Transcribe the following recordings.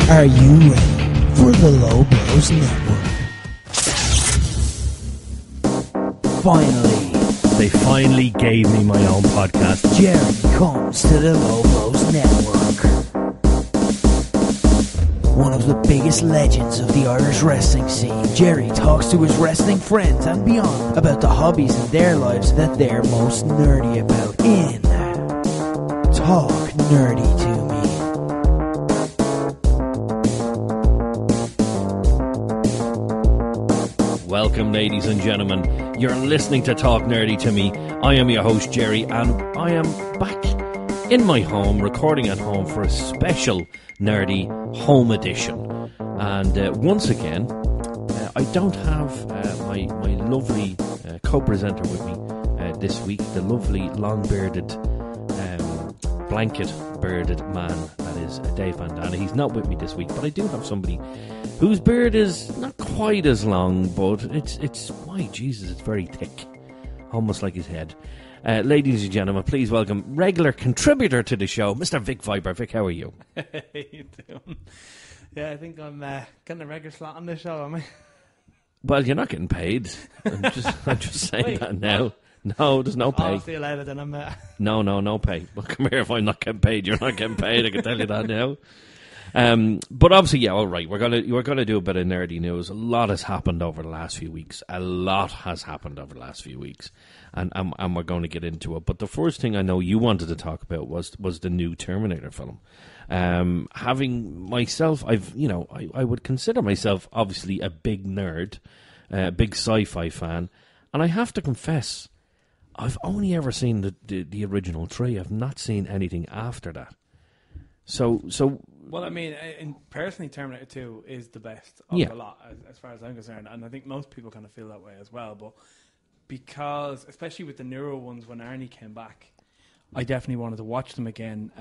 Are you ready for the Low Blows Network? Finally, they finally gave me my own podcast. Gerry comes to the Low Blows Network. One of the biggest legends of the Irish wrestling scene, Gerry talks to his wrestling friends and beyond about the hobbies in their lives that they're most nerdy about in Talk Nerdy to Me. Welcome, ladies and gentlemen. You're listening to Talk Nerdy to Me. I am your host, Gerry, and I am back in my home, recording at home for a special Nerdy Home Edition. And once again, I don't have my lovely co-presenter with me this week, the lovely long-bearded, blanket-bearded man that is Dave Van Dana. He's not with me this week, but I do have somebody whose beard is not quite as long, but it's my Jesus, it's very thick, almost like his head. Ladies and gentlemen, please welcome regular contributor to the show, Mr. Vic Viper. Vic, how are you? How you doing? Yeah, I think I'm getting a regular slot on this show, am I? Well, you're not getting paid. I'm just saying Wait, that now. No, there's no pay. I'll see you later then. No pay. Well, come here, if I'm not getting paid, you're not getting paid, I can tell you that now. But obviously, yeah, all right, we're gonna do a bit of nerdy news. A lot has happened over the last few weeks. And we're going to get into it. But the first thing I know you wanted to talk about was the new Terminator film. Having myself, I would consider myself obviously a big nerd, a big sci-fi fan, and I have to confess, I've only ever seen the original three. I've not seen anything after that. So. Well, I mean, personally, Terminator 2 is the best of the lot, as far as I'm concerned, and I think most people kind of feel that way as well. But because, especially with the newer ones, when Arnie came back, I definitely wanted to watch them again,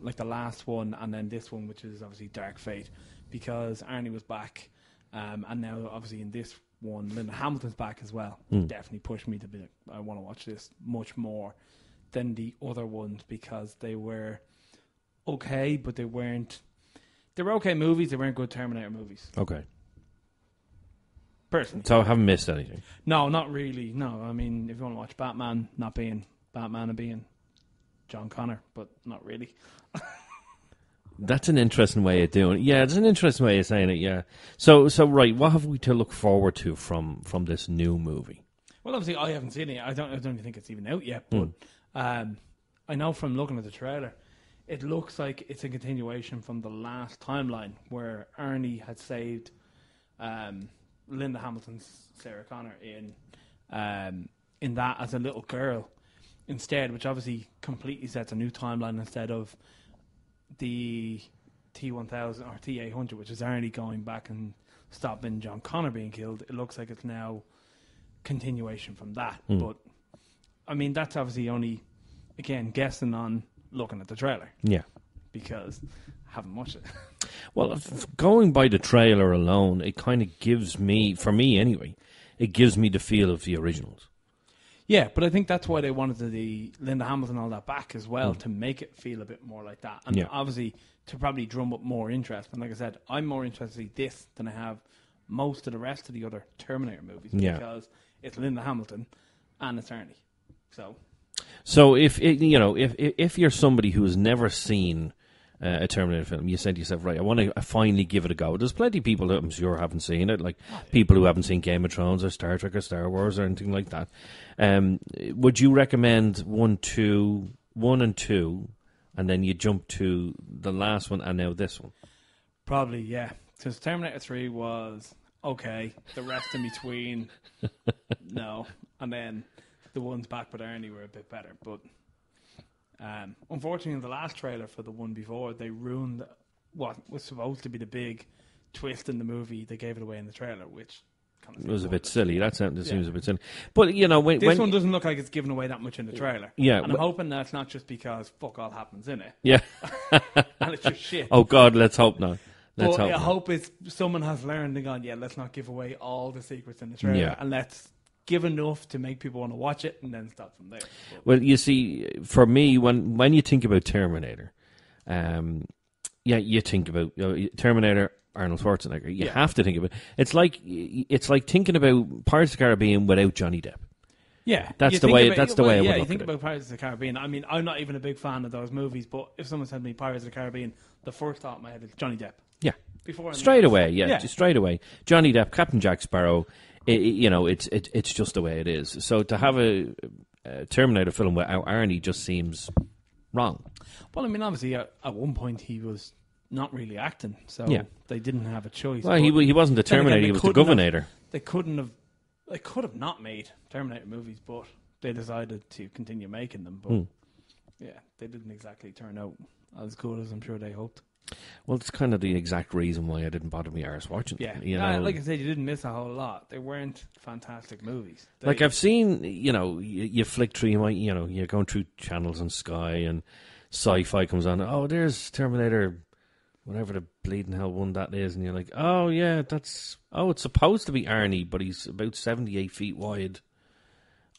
like the last one, and then this one, which is obviously Dark Fate, because Arnie was back, and now obviously in this one, Linda Hamilton's back as well. Definitely pushed me to be like, I want to watch this much more than the other ones, because they were okay, but they were okay movies. They weren't good Terminator movies. Okay. Personally. So I haven't missed anything? No, not really. No, I mean, if you want to watch Batman, not being Batman and being John Connor, but not really. That's an interesting way of doing it. Yeah, it's an interesting way of saying it, yeah. So right, what have we to look forward to from this new movie? Well, obviously, I haven't seen it. I don't even think it's even out yet, but I know from looking at the trailer, it looks like it's a continuation from the last timeline where Arnie had saved Linda Hamilton's Sarah Connor in that as a little girl instead, which obviously completely sets a new timeline instead of the T-1000 or T-800, which is Arnie going back and stopping John Connor being killed. It looks like it's now continuation from that. But, I mean, that's obviously only, again, guessing on looking at the trailer. Yeah. Because I haven't watched it. Well, going by the trailer alone, it kind of gives me, for me anyway, it gives me the feel of the originals. Yeah, but I think that's why they wanted the Linda Hamilton and all that back as well, to make it feel a bit more like that. And obviously to probably drum up more interest. And like I said, I'm more interested in this than I have most of the rest of the other Terminator movies, because it's Linda Hamilton and it's Arnie. So if you're somebody who has never seen a Terminator film, you said to yourself, right, I want to finally give it a go. There's plenty of people that I'm sure haven't seen it, like people who haven't seen Game of Thrones or Star Trek or Star Wars or anything like that. Would you recommend 1 and 2, and then you jump to the last one and now this one? Probably, yeah. Because Terminator 3 was okay. The rest in between, no. And then the ones back with Arnie were a bit better, but unfortunately in the last trailer for the one before, they ruined what was supposed to be the big twist in the movie. They gave it away in the trailer, which kind of was a bit silly. That seems a bit silly. But when this one doesn't look like it's given away that much in the trailer. Yeah, and I'm hoping that's not just because fuck all happens in it. Yeah, and it's just shit. Oh God, let's hope not. I hope it's someone has learned and gone, let's not give away all the secrets in the trailer, and let's give enough to make people want to watch it and then start from there. But, well, you see, for me, when you think about Terminator, Yeah, you think about Terminator, Arnold Schwarzenegger. You have to think about it. It's like thinking about Pirates of the Caribbean without Johnny Depp. Yeah, that's the way. That's the way I would look look you think at it. about Pirates of the Caribbean. I mean, I'm not even a big fan of those movies, but if someone said to me Pirates of the Caribbean, the first thought in my head is Johnny Depp. Yeah, Before straight away. Yeah, just straight away. Johnny Depp, Captain Jack Sparrow. It's just the way it is. So to have a Terminator film without Arnie just seems wrong. Well, I mean, obviously, at one point he was not really acting, so they didn't have a choice. Well, he wasn't the Terminator; he was the Governor. They could have not made Terminator movies, but they decided to continue making them. But they didn't exactly turn out as good as I'm sure they hoped. Well, it's kind of the exact reason why I didn't bother my arse watching them. Like I said, you didn't miss a whole lot. They weren't fantastic movies. Like I've seen, you flick through, you're going through channels on Sky and Sci-Fi comes on. Oh, there's Terminator, whatever the bleeding hell one that is, and you're like, oh yeah, it's supposed to be Arnie, but he's about 78 feet wide,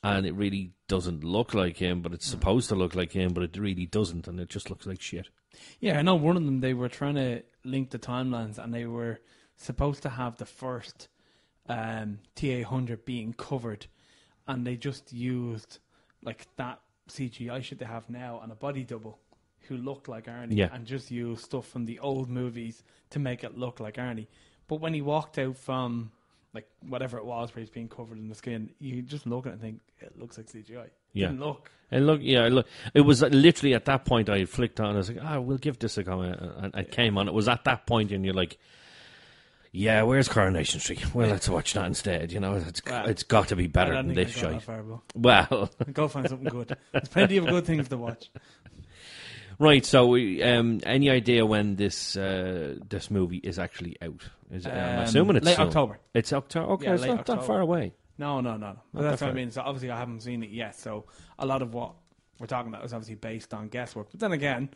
and it really doesn't look like him, but it's supposed to look like him, but it really doesn't, and it just looks like shit. Yeah, I know one of them, they were trying to link the timelines, and they were supposed to have the first TA-100 being covered, and they just used like that CGI shit they have now and a body double who looked like Arnie, and just used stuff from the old movies to make it look like Arnie. But when he walked out from like whatever it was where he's being covered in the skin, you just look at it and think it looks like CGI. Didn't look. It was literally at that point I flicked on. I was like, we'll give this a go, and it came on. It was at that point, and you're like, yeah, where's Coronation Street? Well, let's watch that instead. It's got to be better than this shite. Well, go find something good. There's plenty of good things to watch. Right. So, any idea when this movie is actually out? I'm assuming it's late soon. October. It's October. Okay, it's not that far away. No. But that's what I mean. So obviously I haven't seen it yet. So a lot of what we're talking about is obviously based on guesswork. But then again,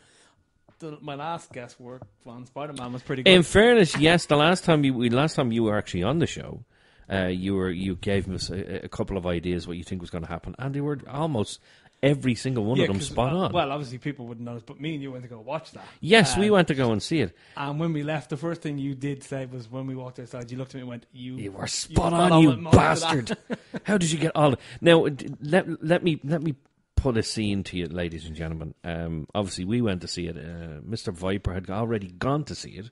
my last guesswork on Spider-Man was pretty good. In fairness, yes. The last time you were actually on the show, you gave us a couple of ideas what you think was going to happen, and they were almost every single one of them spot on. Well, obviously people wouldn't know, but me and you went to go watch that. Yes, we went to go and see it. And when we left, the first thing you did say was when we walked outside, you looked at me and went, You were spot on, you bastard. How did you get all... Now, let me put a scene to you, ladies and gentlemen. Obviously, we went to see it. Mr. Viper had already gone to see it.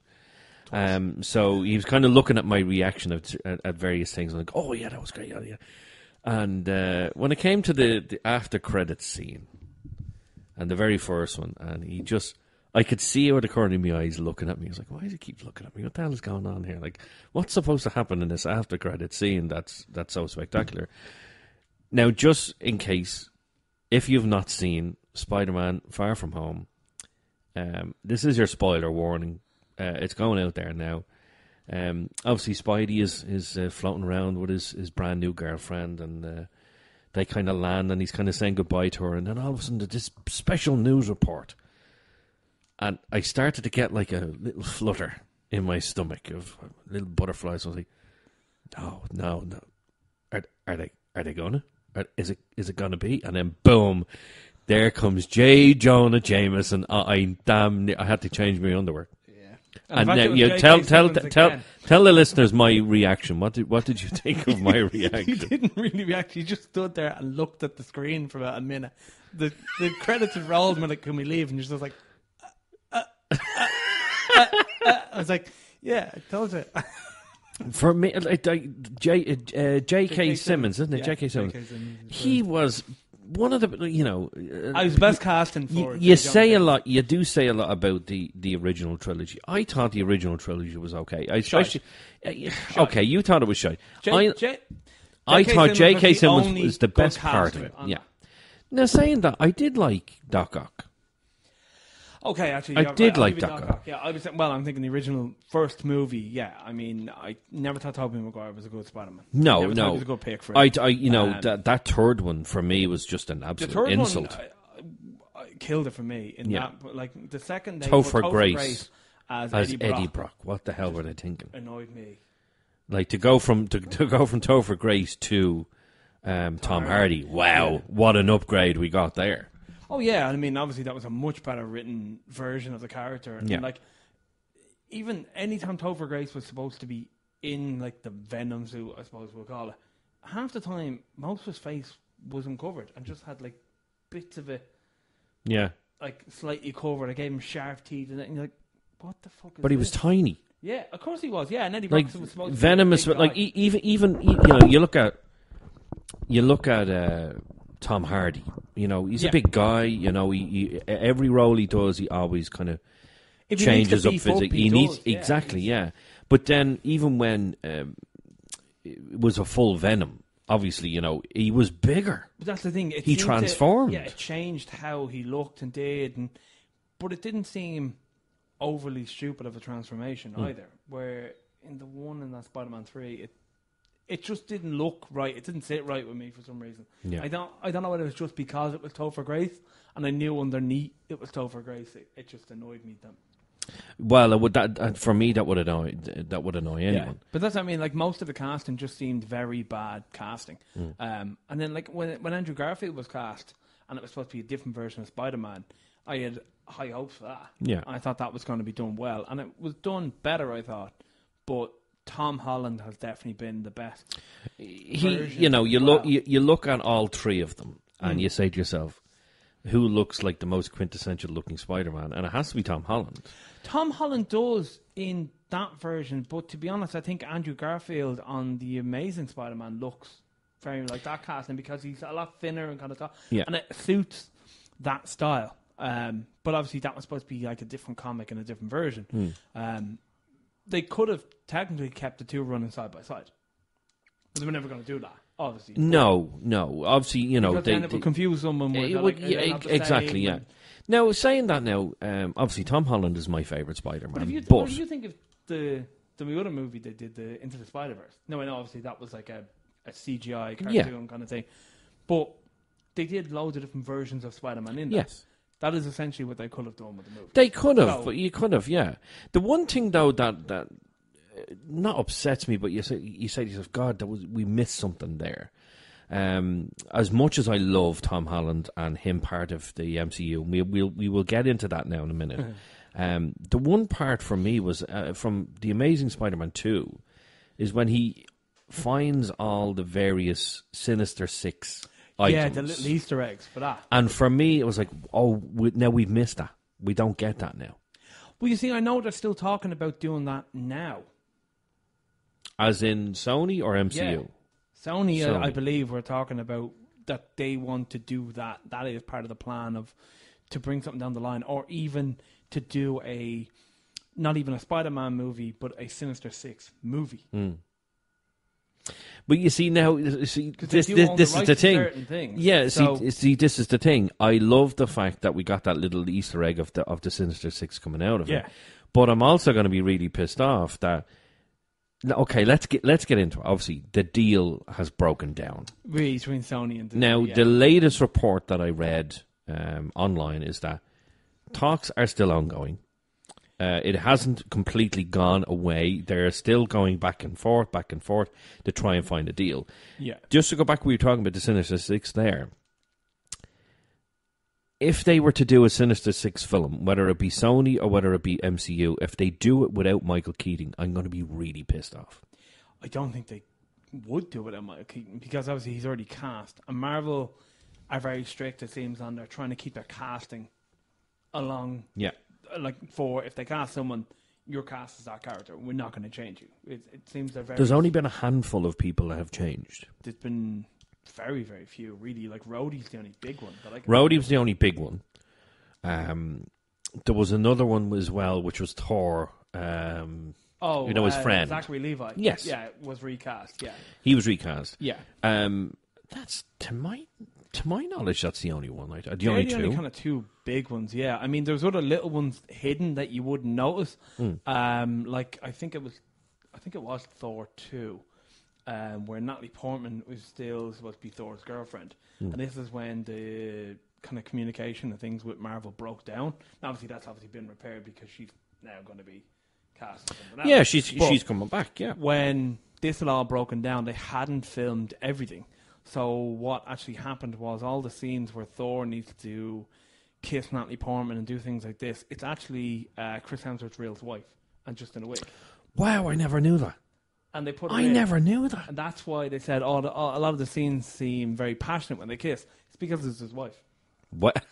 So he was kind of looking at my reaction at various things. Like, oh, yeah, that was great. Yeah. And when it came to the after credits scene, and the very first one, and I could see out of the corner of my eyes looking at me. I was like, why does he keep looking at me? What the hell is going on here? Like, what's supposed to happen in this after credits scene that's so spectacular? Now, just in case, if you've not seen Spider-Man Far From Home, this is your spoiler warning. It's going out there now. Obviously, Spidey is floating around with his brand new girlfriend, and they kind of land, and he's kind of saying goodbye to her, and then all of a sudden, this special news report, and I started to get like a little flutter in my stomach of little butterflies. I was like, no, are they gonna? Is it gonna be? And then boom, there comes J. Jonah Jameson. I had to change my underwear. And now tell the listeners my reaction. What did you think of my reaction? You didn't really react. You just stood there and looked at the screen for about a minute. The credits had rolled, and like, can we leave? And you're just like, I was like, yeah, I told you. For me, J.K. Simmons, isn't it? Yeah, J.K. Simmons. He was one of the, I was best casting for. You say a lot. You do say a lot about the original trilogy. I thought the original trilogy was okay. Okay, you thought it was shite. I thought J.K. Simmons was the best part of it. Yeah. Now, saying that, I did like Doc Ock. Okay, actually, I did like Doc Ock. Yeah, I'm thinking the original first movie. Yeah, I mean, I never thought Tobey Maguire was a good Spider-Man. No, he was a good pick for it. That third one for me was just an absolute insult. One, killed it for me. That, like the second, Topher Grace as Eddie Brock. What the hell were they thinking? Annoyed me. Like to go from Topher Grace to Tom Hardy. Wow, what an upgrade we got there. Oh yeah, I mean, obviously that was a much better written version of the character. And like, even anytime Topher Grace was supposed to be in like the Venom suit, I suppose we'll call it, half the time most of his face was uncovered and just had like bits of it, like slightly covered. I gave him sharp teeth, and you're like, what the fuck? But he was tiny. Yeah, of course he was. Yeah, and Eddie Like Brock was supposed venomous, to be a big like guy. even you look at Tom Hardy. You know, he's a big guy. You know, he every role he does, he always kind of If he needs changes to up beef up, physically. he Needs does, yeah. exactly, yeah. But then even when it was a full Venom, obviously, you know, he was bigger. But that's the thing. He transformed. It changed how he looked and did, but it didn't seem overly stupid of a transformation either. Where in the one in that Spider-Man 3, it just didn't look right. It didn't sit right with me for some reason. Yeah. I don't know whether it was just because it was Topher Grace, and I knew underneath it was Topher Grace. It just annoyed me. Well, for me that would annoy anyone. Yeah. But that's what I mean. Like most of the casting just seemed very bad casting. And then like when Andrew Garfield was cast and it was supposed to be a different version of Spider-Man, I had high hopes for that. Yeah. I thought that was going to be done well, and it was done better, I thought. But Tom Holland has definitely been the best. You look at all three of them and you say to yourself, who looks like the most quintessential looking Spider-Man? And it has to be Tom Holland. Tom Holland does in that version, but to be honest, I think Andrew Garfield on The Amazing Spider-Man looks very like that casting because he's a lot thinner and kind of tall. Yeah. And it suits that style. But obviously that was supposed to be like a different comic and a different version. They could have technically kept the two running side by side. But they were never going to do that, obviously. No. Obviously, you know, Because then it would confuse someone with exactly, yeah. Now, saying that now, obviously Tom Holland is my favourite Spider-Man. What do you think of the other movie they did, the Into the Spider-Verse? No, I know obviously that was like a CGI cartoon kind of thing. But they did loads of different versions of Spider-Man in that. Yes. That is essentially what they could have done with the movie. They could have, but you could have, yeah. The one thing, though, that not upsets me, but you say to yourself, God, we missed something there. As much as I love Tom Holland and him part of the MCU, we will get into that now in a minute. The one part for me was from The Amazing Spider-Man 2 is when he finds all the various Sinister Six items. Yeah, the little Easter eggs for that. And for me, it was like, now we've missed that. We don't get that now. Well, you see, I know they're still talking about doing that now. As in Sony or MCU? Yeah. Sony. I believe, we're talking about that they want to do that. That is part of the plan to bring something down the line, or even to do not even a Spider-Man movie, but a Sinister Six movie. But you see now, this is the thing. Yeah, see, this is the thing. I love the fact that we got that little Easter egg of the Sinister Six coming out of it. But I'm also going to be really pissed off that. Okay, let's get into it. Obviously, the deal has broken down Between Sony and Disney. The latest report that I read online is that talks are still ongoing. It hasn't completely gone away. They're still going back and forth to try and find a deal. Yeah. Just to go back, we were talking about the Sinister Six there. If they were to do a Sinister Six film, whether it be Sony or whether it be MCU, if they do it without Michael Keaton, I'm going to be really pissed off. I don't think they would do it without Michael Keaton because obviously he's already cast. And Marvel are very strict, it seems, on they're trying to keep their casting along. Yeah. Like, if they cast someone, your cast is that character. We're not going to change you. It seems they're very... There's only been a handful of people that have changed. There's been very, very few, really. Like, Rhodey's the only big one. Rhodey was the only big one. There was another one as well, which was Thor. His friend. Zachary Levi. Yes. Yeah, was recast, yeah. He was recast. Yeah. That's, to my knowledge, that's the only one. The only two. Kind of two big ones, yeah. I mean, there's other little ones hidden that you wouldn't notice. Like, I think it was Thor 2. Where Natalie Portman was still supposed to be Thor's girlfriend. And this is when the kind of communication and things with Marvel broke down. Now, obviously, that's been repaired because she's now going to be cast as something else. Yeah, she's coming back, yeah. When this had all broken down, they hadn't filmed everything. So what actually happened was all the scenes where Thor needs to kiss Natalie Portman and do things like this, it's actually Chris Hemsworth's real wife. and just in a wig. Wow, I never knew that. And they put it I in. never knew that. And that's why they said, a lot of the scenes seem very passionate when they kiss. It's because it's his wife. What?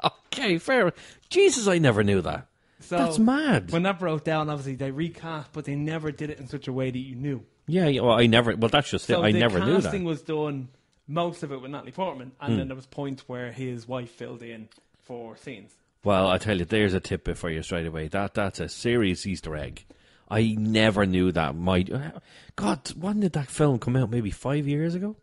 Okay, fair. Jesus, I never knew that. So that's mad. When that broke down, obviously they recast, but they never did it in such a way that you knew. Yeah, well, that's just it. I never knew that. The casting was done, most of it with Natalie Portman, and then there was points where his wife filled in for scenes. Well, I tell you, there's a tidbit for you straight away. That's a serious Easter egg. I never knew that. God, when did that film come out? Maybe 5 years ago?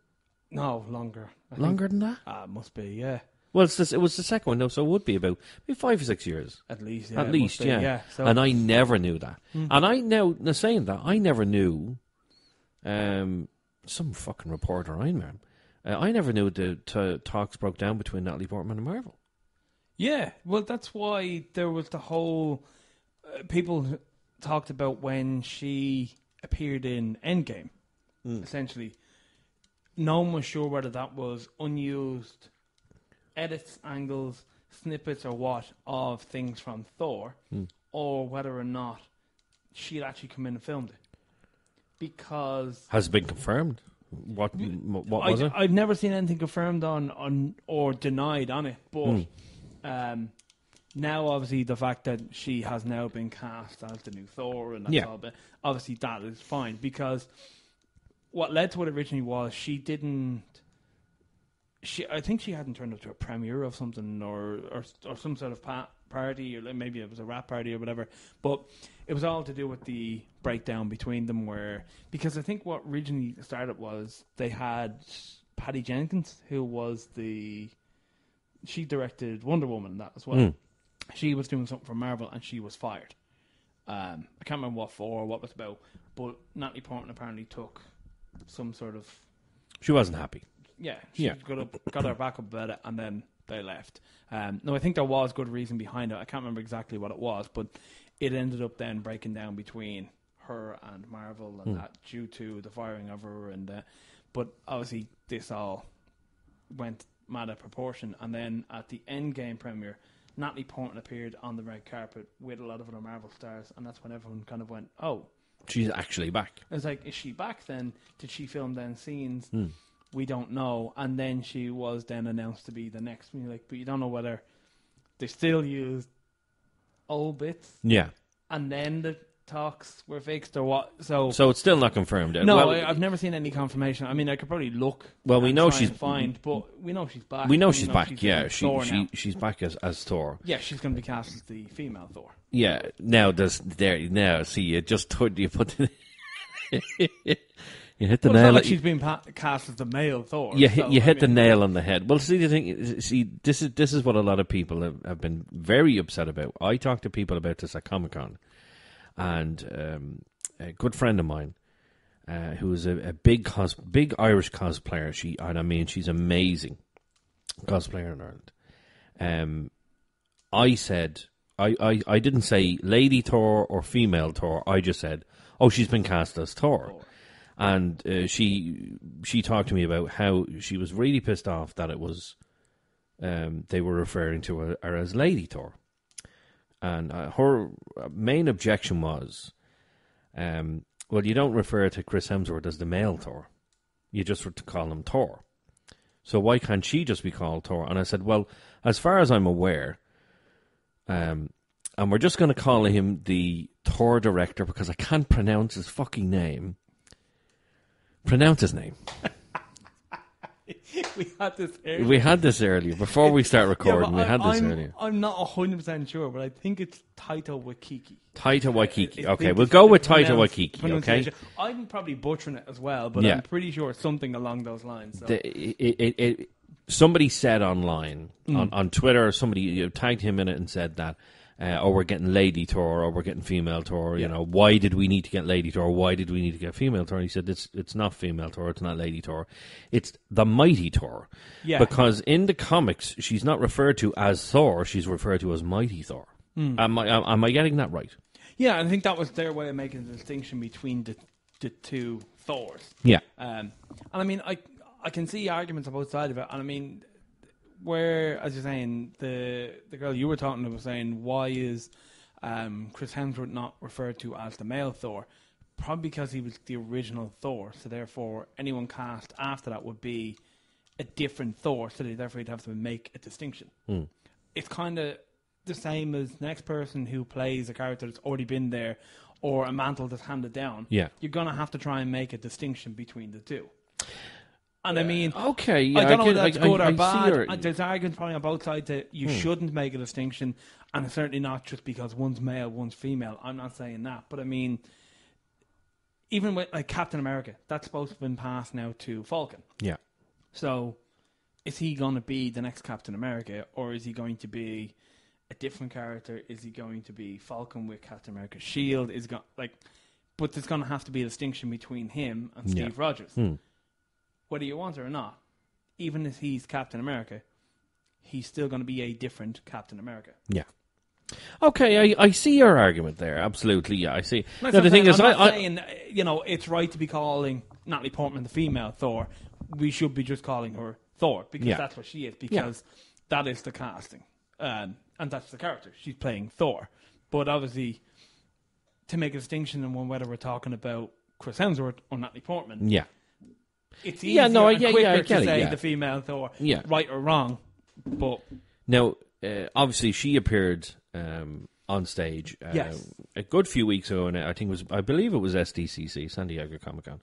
No, longer. Longer than that? Must be, yeah. Well, it was the second one, though, so it would be about maybe 5 or 6 years. At least, yeah. At least, yeah. So. And I never knew that. And I now saying that, I never knew. Some fucking reporter I know. I never knew the talks broke down between Natalie Portman and Marvel. Yeah, well, that's why there was the whole... people talked about when she appeared in Endgame, essentially. No one was sure whether that was unused edits, angles, snippets or what of things from Thor, or whether or not she'd actually come in and filmed it. Because... Has it been confirmed? What was it? I've never seen anything confirmed on or denied on it, but now obviously the fact that she has now been cast as the new Thor and that's all, but obviously that is fine, because what led to it originally was I think she hadn't turned up to a premiere of something or some sort of party, or maybe it was a rap party or whatever, but it was all to do with the breakdown between them, because I think what originally started was they had Patty Jenkins, who was she directed Wonder Woman and that as well. She was doing something for Marvel and she was fired. I can't remember what for or what it was about, but Natalie Portman apparently took some sort of... She wasn't happy. Yeah, she got her back up about it, and then they left. No, I think there was good reason behind it. I can't remember exactly what it was, but it ended up then breaking down between her and Marvel, and that due to the firing of her. But obviously, this all went mad at proportion. And then at the Endgame premiere, Natalie Portman appeared on the red carpet with a lot of other Marvel stars, and that's when everyone kind of went, "Oh, she's actually back." It's like, is she back then? Did she film then scenes? We don't know. And then she was then announced to be the next. But you don't know whether they still used old bits. Yeah. And then the talks were fixed or what. So it's still not confirmed. No, I've never seen any confirmation. I mean, I could probably look. Well, we know she's but we know she's back. We know she's back. Yeah, she's back as Thor. Yeah, she's going to be cast as the female Thor. Yeah. Now see, you just put you hit the nail. Like she's been cast as the male Thor. You hit the nail on the head. Well, see, the thing, this is what a lot of people have been very upset about. I talked to people about this at Comic-Con, and a good friend of mine, who is a big Irish cosplayer. She's amazing cosplayer in Ireland. I said, I didn't say Lady Thor or female Thor. I just said, oh, she's been cast as Thor. And she talked to me about how she was really pissed off that it was they were referring to her as Lady Thor. And her main objection was, well, you don't refer to Chris Hemsworth as the male Thor. You just call him Thor. So why can't she just be called Thor? And I said, well, as far as I'm aware, and we're just going to call him the Thor director because I can't pronounce his fucking name. Pronounce his name. We had this earlier. Before we start recording, earlier. I'm not 100% sure, but I think it's Taika Waititi. Taika Waititi. Okay, we'll go with Taika Waititi, okay? I'm probably butchering it as well, but I'm pretty sure it's something along those lines. So. Somebody said online, on Twitter, somebody tagged him in it and said that, we're getting Lady Thor, or we're getting female Thor. You know, why did we need to get Lady Thor? Why did we need to get female Thor? And he said, it's not female Thor, it's not Lady Thor, it's the Mighty Thor. Yeah. Because in the comics, she's not referred to as Thor; she's referred to as Mighty Thor. Am I getting that right? Yeah, I think that was their way of making the distinction between the two Thors. Yeah, and I mean, I can see arguments on both sides of it, and I mean, where, as you're saying, the girl you were talking to was saying, why is Chris Hemsworth not referred to as the male Thor, probably because he was the original Thor. So therefore, anyone cast after that would be a different Thor. So therefore, you'd have to make a distinction. It's kind of the same as the next person who plays a character that's already been there, or a mantle that's handed down. Yeah. You're going to have to try and make a distinction between the two. And I mean, okay, yeah, I don't know whether that's good or I bad. There's arguments probably on both sides that you shouldn't make a distinction, and it's certainly not just because one's male, one's female. I'm not saying that. But I mean, even with like Captain America, that's supposed to have been passed now to Falcon. Yeah. So is he going to be the next Captain America, or is he going to be a different character? Is he going to be Falcon with Captain America's shield? But there's going to have to be a distinction between him and Steve Rogers. Whether you want it or not, even if he's Captain America, he's still going to be a different Captain America. Yeah. Okay, I see your argument there. Absolutely, yeah, I see. No, the thing is, I'm not saying, it's right to be calling Natalie Portman the female Thor. We should be just calling her Thor, because that's what she is, because that is the casting. And that's the character. She's playing Thor. But obviously, to make a distinction in whether we're talking about Chris Hemsworth or Natalie Portman, it's easier and quicker to say the female Thor, right or wrong. But now, obviously, she appeared on stage a good few weeks ago, and I believe it was SDCC, San Diego Comic-Con.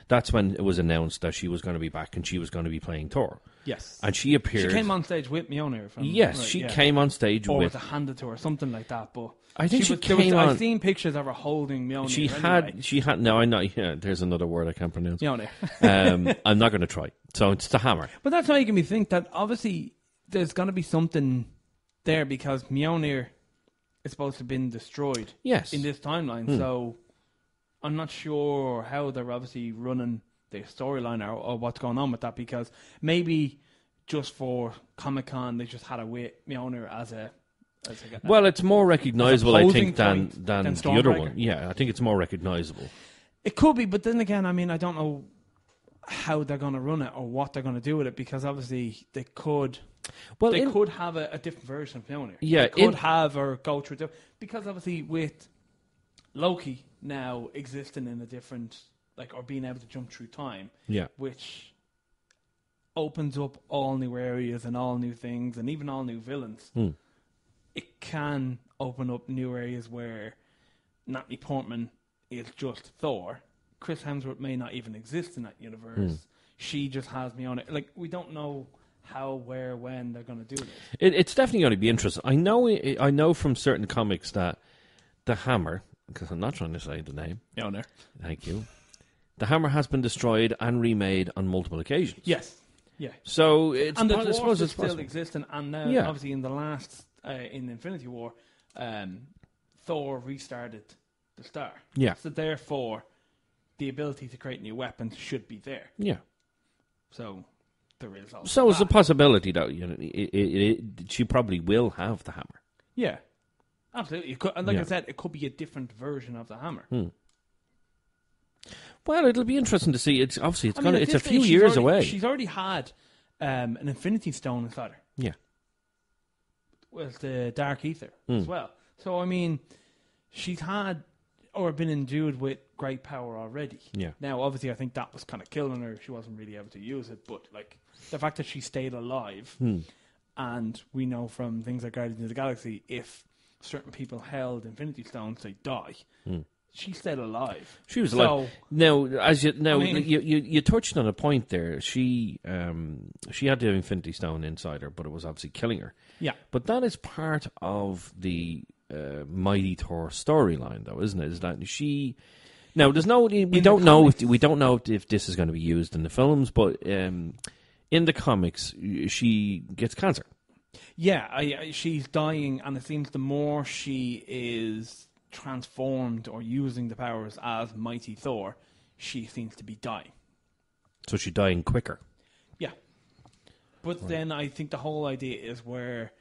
That's when it was announced that she was going to be back and she was going to be playing Thor. Yes. And she appeared... She came on stage with Mjolnir. She came on stage or with... Or was it handed to her, something like that. But I think she came on... I've seen pictures of her holding Mjolnir. She had... No, I know. Yeah, there's another word I can't pronounce. Mjolnir. I'm not going to try. So it's the hammer. But that's making me think that obviously there's going to be something there, because Mjolnir is supposed to have been destroyed in this timeline. So I'm not sure how they're obviously running the storyline or what's going on with that, because maybe just for Comic-Con they just had a with Mjolnir as a well, it's more recognizable, I think, than the other one. Yeah, I think it's more recognizable. It could be, but then again, I mean, I don't know how they're going to run it or what they're going to do with it, because obviously they could... Well, they could have a different version of Mjolnir. Yeah, they could have or go through... Because obviously with Loki now existing in a different... or being able to jump through time, which opens up all new areas and all new things and even all new villains. It can open up new areas where Natalie Portman is just Thor. Chris Hemsworth may not even exist in that universe. She just has me on it. We don't know how, where, when they're going to do this. It's definitely going to be interesting. I know from certain comics that the Hammer, because I'm not trying to say the name. Mjolnir. Thank you. The Hammer has been destroyed and remade on multiple occasions. Yes. Yeah. So the dwarf is still existing, and now obviously in the last in Infinity War, Thor restarted the star. Yeah. So therefore, the ability to create new weapons should be there. Yeah. So there is also. So it's a possibility that she probably will have the hammer. Yeah. Absolutely. It could, and like I said, it could be a different version of the hammer. Well, it'll be interesting to see. It's obviously it's a few years away. She's already had an Infinity Stone inside her. Yeah. With the Dark Ether as well. So I mean, she's had or been endued with great power already. Yeah. Now, obviously, I think that was kind of killing her. She wasn't really able to use it, but the fact that she stayed alive, and we know from things like Guardians of the Galaxy, if certain people held Infinity Stones, they die. She stayed alive. She was alive. Now, you touched on a point there. She had the Infinity Stone inside her, but it was obviously killing her. Yeah. But that is part of the Mighty Thor storyline, though, isn't it? Is that she? Now, we don't know if this is going to be used in the films, but in the comics, she gets cancer. Yeah, she's dying, and it seems the more she is transformed or using the powers as Mighty Thor, she seems to be dying. So she's dying quicker. Yeah. But then I think the whole idea is where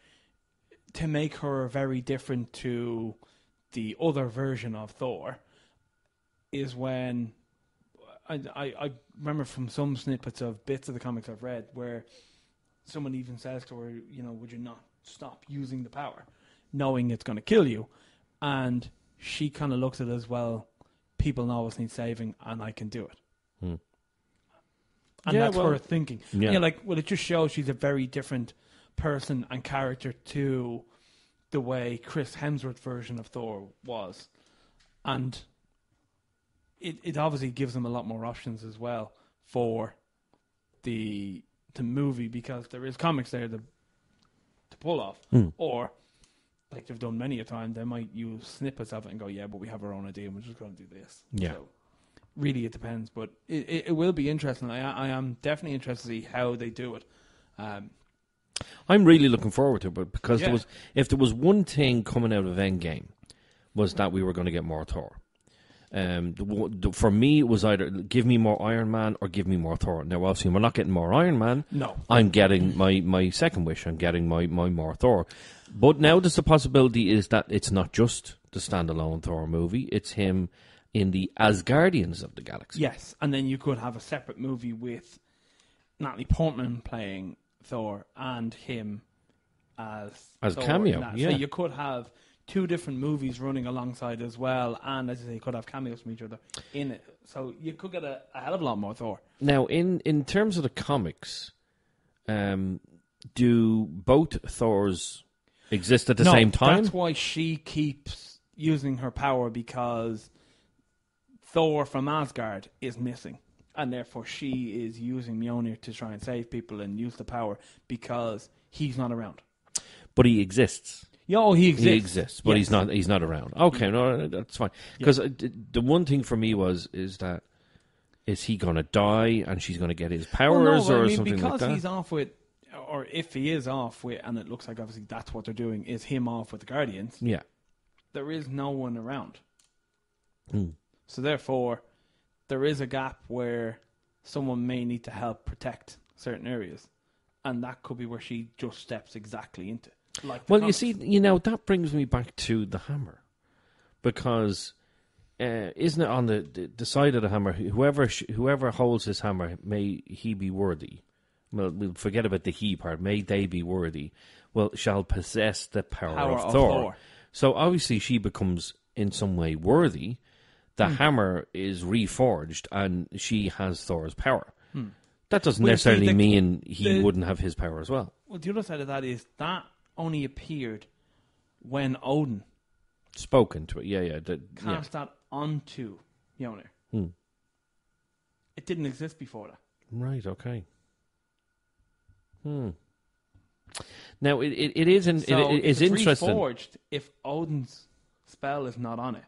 to make her very different to the other version of Thor is when I remember from some snippets of bits of the comics I've read where someone even says to her, would you not stop using the power knowing it's going to kill you? and she kind of looks at it as, well, people always need saving, and I can do it. And that's her thinking. Yeah. It just shows she's a very different person and character to the way Chris Hemsworth's version of Thor was. And it obviously gives them a lot more options as well for the movie, because there is comics there to pull off. Or, like they've done many a time, they might use snippets of it and go, yeah, but we have our own idea and we're just going to do this. Yeah. So, really, it depends, but it will be interesting. I am definitely interested to see how they do it. I'm really looking forward to it, but because if there was one thing coming out of Endgame, was that we were going to get more Thor. For me, it was either give me more Iron Man or give me more Thor. Now, obviously, we're not getting more Iron Man. No. I'm getting my second wish. I'm getting my more Thor. But now there's the possibility is that it's not just the standalone Thor movie. It's him in the Asgardians of the Galaxy. Yes, and then you could have a separate movie with Natalie Portman playing Thor and him as Thor cameo. So you could have two different movies running alongside as well, and as I say, you could have cameos from each other in it. So you could get a hell of a lot more Thor. Now, in terms of the comics, do both Thors exist at the same time? That's why she keeps using her power, because Thor from Asgard is missing, and therefore she is using Mjolnir to try and save people and use the power because he's not around. But he exists. Yeah, he exists. He exists, but he's not around. Okay, no, that's fine. Because the one thing for me is that is he going to die and she's going to get his powers or something like that? Because he's off with, or if he is off with, and it looks like obviously that's what they're doing, is him off with the Guardians. Yeah. There is no one around. So therefore, there is a gap where someone may need to help protect certain areas. And that could be where she just steps exactly into. You see, that brings me back to the hammer. Because isn't it on the side of the hammer, whoever holds his hammer, may he be worthy. Well, we'll forget about the he part. May they be worthy. Well, shall possess the power of Thor. So obviously she becomes in some way worthy. The hammer is reforged and she has Thor's power. That doesn't necessarily mean he wouldn't have his power as well. Well, the other side of that is that only appeared when Odin spoke into it. Yeah. Cast that onto Mjolnir. It didn't exist before that. Right, okay. Now, it is it's interesting. Reforged, if Odin's spell is not on it,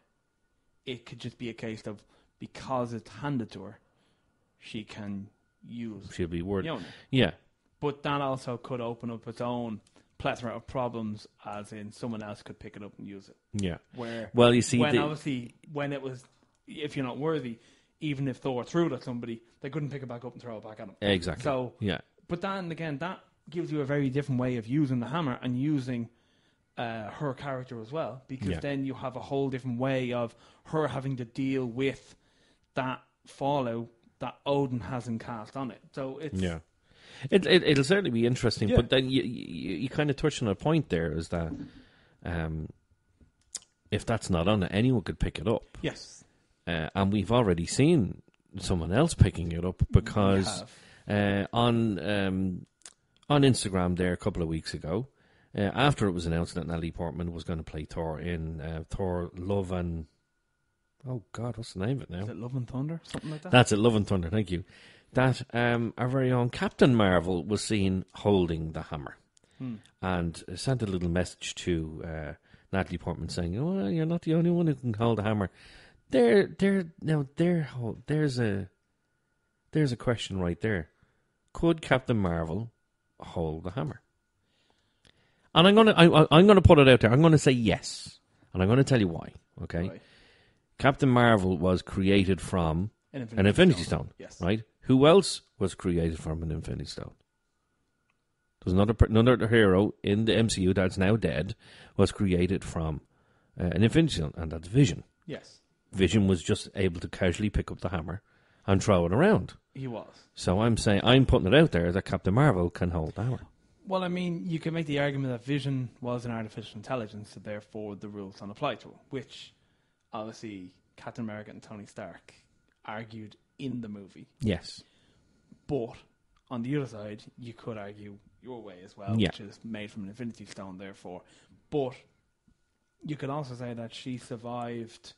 it could just be a case of, because it's handed to her, she'll be worthy. Mjolnir. Yeah. But that also could open up its own plethora of problems, as in someone else could pick it up and use it. Yeah. When it was, if you're not worthy, even if Thor threw it at somebody, they couldn't pick it back up and throw it back at him. Exactly. So, yeah. But then again, that gives you a very different way of using the hammer and using her character as well, because then you have a whole different way of her having to deal with that fallout that Odin hasn't cast on it. So it's it'll certainly be interesting. But then you kind of touched on a point there, is that if that's not on it, anyone could pick it up. Yes, and we've already seen someone else picking it up, because on Instagram there a couple of weeks ago, after it was announced that Natalie Portman was going to play Thor in Thor Love and... Oh, God, what's the name of it now? Is it Love and Thunder? Something like that? That's it, Love and Thunder, thank you. That our very own Captain Marvel was seen holding the hammer. And sent a little message to Natalie Portman saying, "Oh, you're not the only one who can hold the hammer." There's a question right there. Could Captain Marvel hold the hammer? And I'm gonna put it out there. I'm gonna say yes, and I'm gonna tell you why. Okay, Right. Captain Marvel was created from an Infinity Stone. Yes. Right. Who else was created from an Infinity Stone? There's another hero in the MCU that's now dead was created from an Infinity Stone, and that's Vision. Yes. Vision was just able to casually pick up the hammer and throw it around. He was. So I'm putting it out there that Captain Marvel can hold the hammer. Well, I mean, you can make the argument that Vision was an artificial intelligence, so therefore the rules don't apply to him, which obviously Captain America and Tony Stark argued in the movie. Yes. But on the other side, you could argue your way as well, which is made from an Infinity Stone, therefore. But you could also say that she survived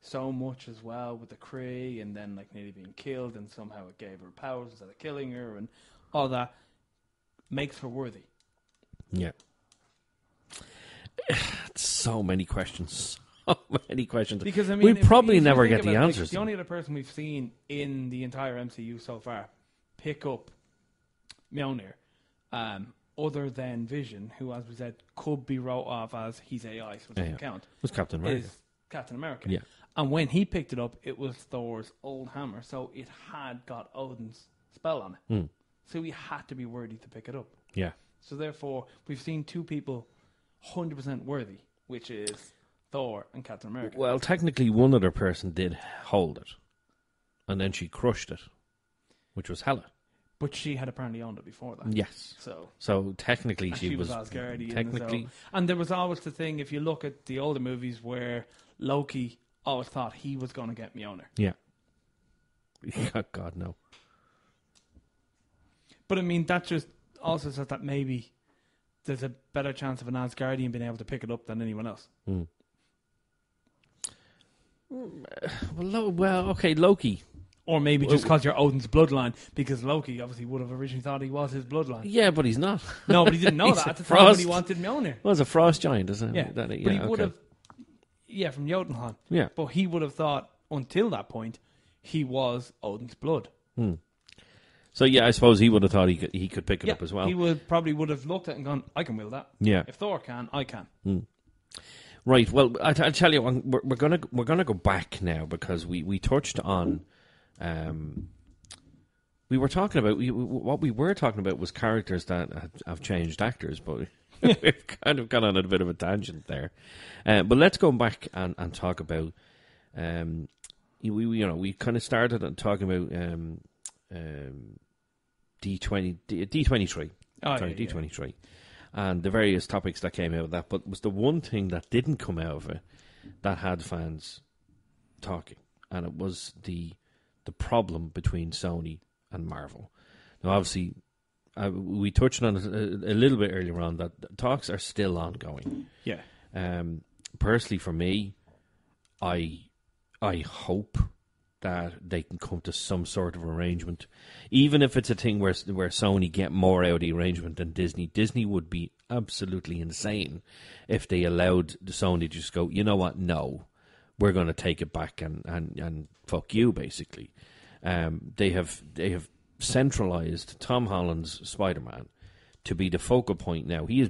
so much as well with the Kree, and then like nearly being killed, and somehow it gave her powers instead of killing her, and all that makes her worthy. Yeah. So many questions. So many questions. Because I mean, we probably never get the about, answers. Like, the only other person we've seen in the entire MCU so far pick up Mjolnir, other than Vision, who, as we said, could be wrote off as he's AI, so it doesn't count. It was Captain America. Is Captain America. Yeah. And when he picked it up, it was Thor's old hammer, so it had got Odin's spell on it. So he had to be worthy to pick it up. Yeah. So therefore, we've seen two people 100% worthy, which is Thor and Captain America. Well, technically, one other person did hold it, and then she crushed it, which was Hela. But she had apparently owned it before that. Yes. So technically, she was Asgardian. technically. And there was always the thing, if you look at the older movies, where Loki always thought he was going to get Mjolnir. Yeah. God, no. But I mean, that just also says that maybe there's a better chance of an Asgardian being able to pick it up than anyone else. Well, okay, Loki. Or maybe just because you're Odin's bloodline, because Loki obviously would have originally thought he was his bloodline. Yeah, but he's not. No, but he didn't know He's that a at the time when he frost. wanted Mjolnir. Well, it's a frost giant, isn't it? Yeah, but he would have... Yeah, from Jotunheim. Yeah. But he would have thought, until that point, he was Odin's blood. So, yeah, I suppose he would have thought he could pick it up as well. He probably would have looked at it and gone, I can wield that. Yeah. If Thor can, I can. Right, well, I'll tell you, we're gonna go back now, because we touched on... we were talking about... what we were talking about was characters that have changed actors, but... We've kind of gone on a bit of a tangent there, but let's go back and talk about. We kind of started talking about D23. D23, and the various topics that came out of that. But was the one thing that didn't come out of it that had fans talking, and it was the problem between Sony and Marvel. Now, obviously. We touched on it a little bit earlier on that talks are still ongoing. Yeah. Personally, for me, I hope that they can come to some sort of arrangement, even if it's a thing where Sony get more out of the arrangement than Disney. Disney would be absolutely insane if they allowed Sony to just go, you know what? No, we're going to take it back and fuck you, basically. They have centralized Tom Holland's Spider-Man to be the focal point now. He's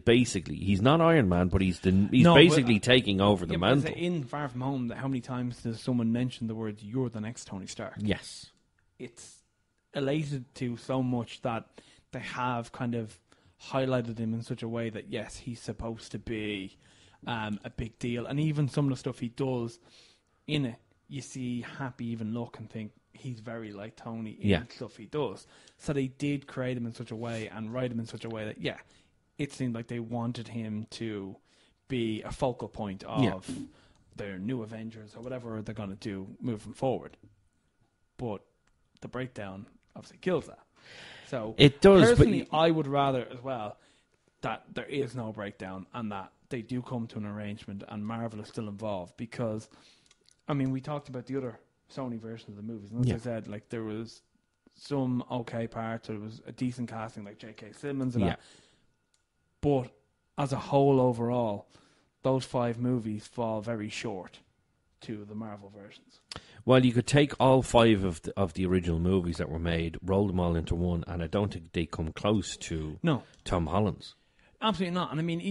not Iron Man, but he's basically taking over the mantle. In Far From Home, how many times does someone mention the words, you're the next Tony Stark? Yes. It's elated to so much that they have kind of highlighted him in such a way that, yes, he's supposed to be a big deal. And even some of the stuff he does in it, you see Happy even look and think, he's very like Tony in stuff he does. So they did create him in such a way and write him in such a way that, it seemed like they wanted him to be a focal point of their new Avengers or whatever they're going to do moving forward. But the breakdown obviously kills that. So it does. Personally, I would rather as well that there is no breakdown and that they do come to an arrangement and Marvel is still involved, because, I mean, we talked about the other Sony version of the movies. And as I said, like, there was some okay parts, there was a decent casting like J.K. Simmons and that. But as a whole overall, those 5 movies fall very short to the Marvel versions. Well, you could take all 5 of the original movies that were made, roll them all into one, and I don't think they come close to Tom Holland's. Absolutely not. And I mean,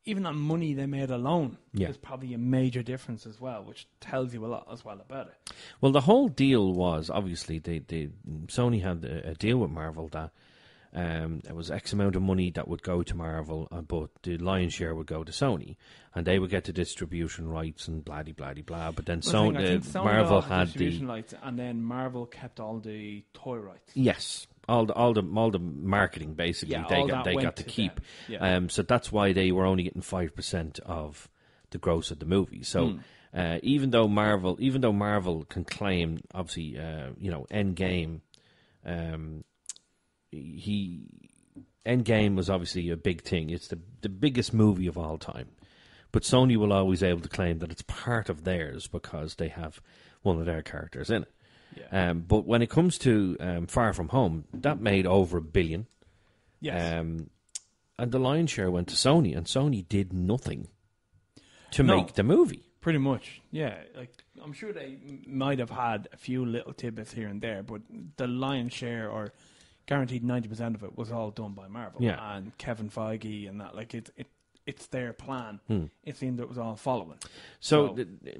even that money they made alone is probably a major difference as well, which tells you a lot as well about it. Well, the whole deal was, obviously, Sony had a deal with Marvel that there was X amount of money that would go to Marvel, but the lion's share would go to Sony, and they would get the distribution rights and blah. But then Sony Marvel had the distribution rights, and then Marvel kept all the toy rights. Yes. all the marketing basically they got to keep. So that's why they were only getting 5% of the gross of the movie. So even though Marvel can claim, obviously, Endgame, Endgame was obviously a big thing. It's the biggest movie of all time. But Sony will always be able to claim that it's part of theirs because they have one of their characters in it. Yeah. But when it comes to Far From Home, that made over $1 billion. Yes. And the lion's share went to Sony, and Sony did nothing to make the movie. Pretty much, yeah. Like, I'm sure they might have had a few little tidbits here and there, but the lion's share, or guaranteed 90% of it, was all done by Marvel. Yeah. And Kevin Feige and that. Like, it's their plan. It seemed it was all following. So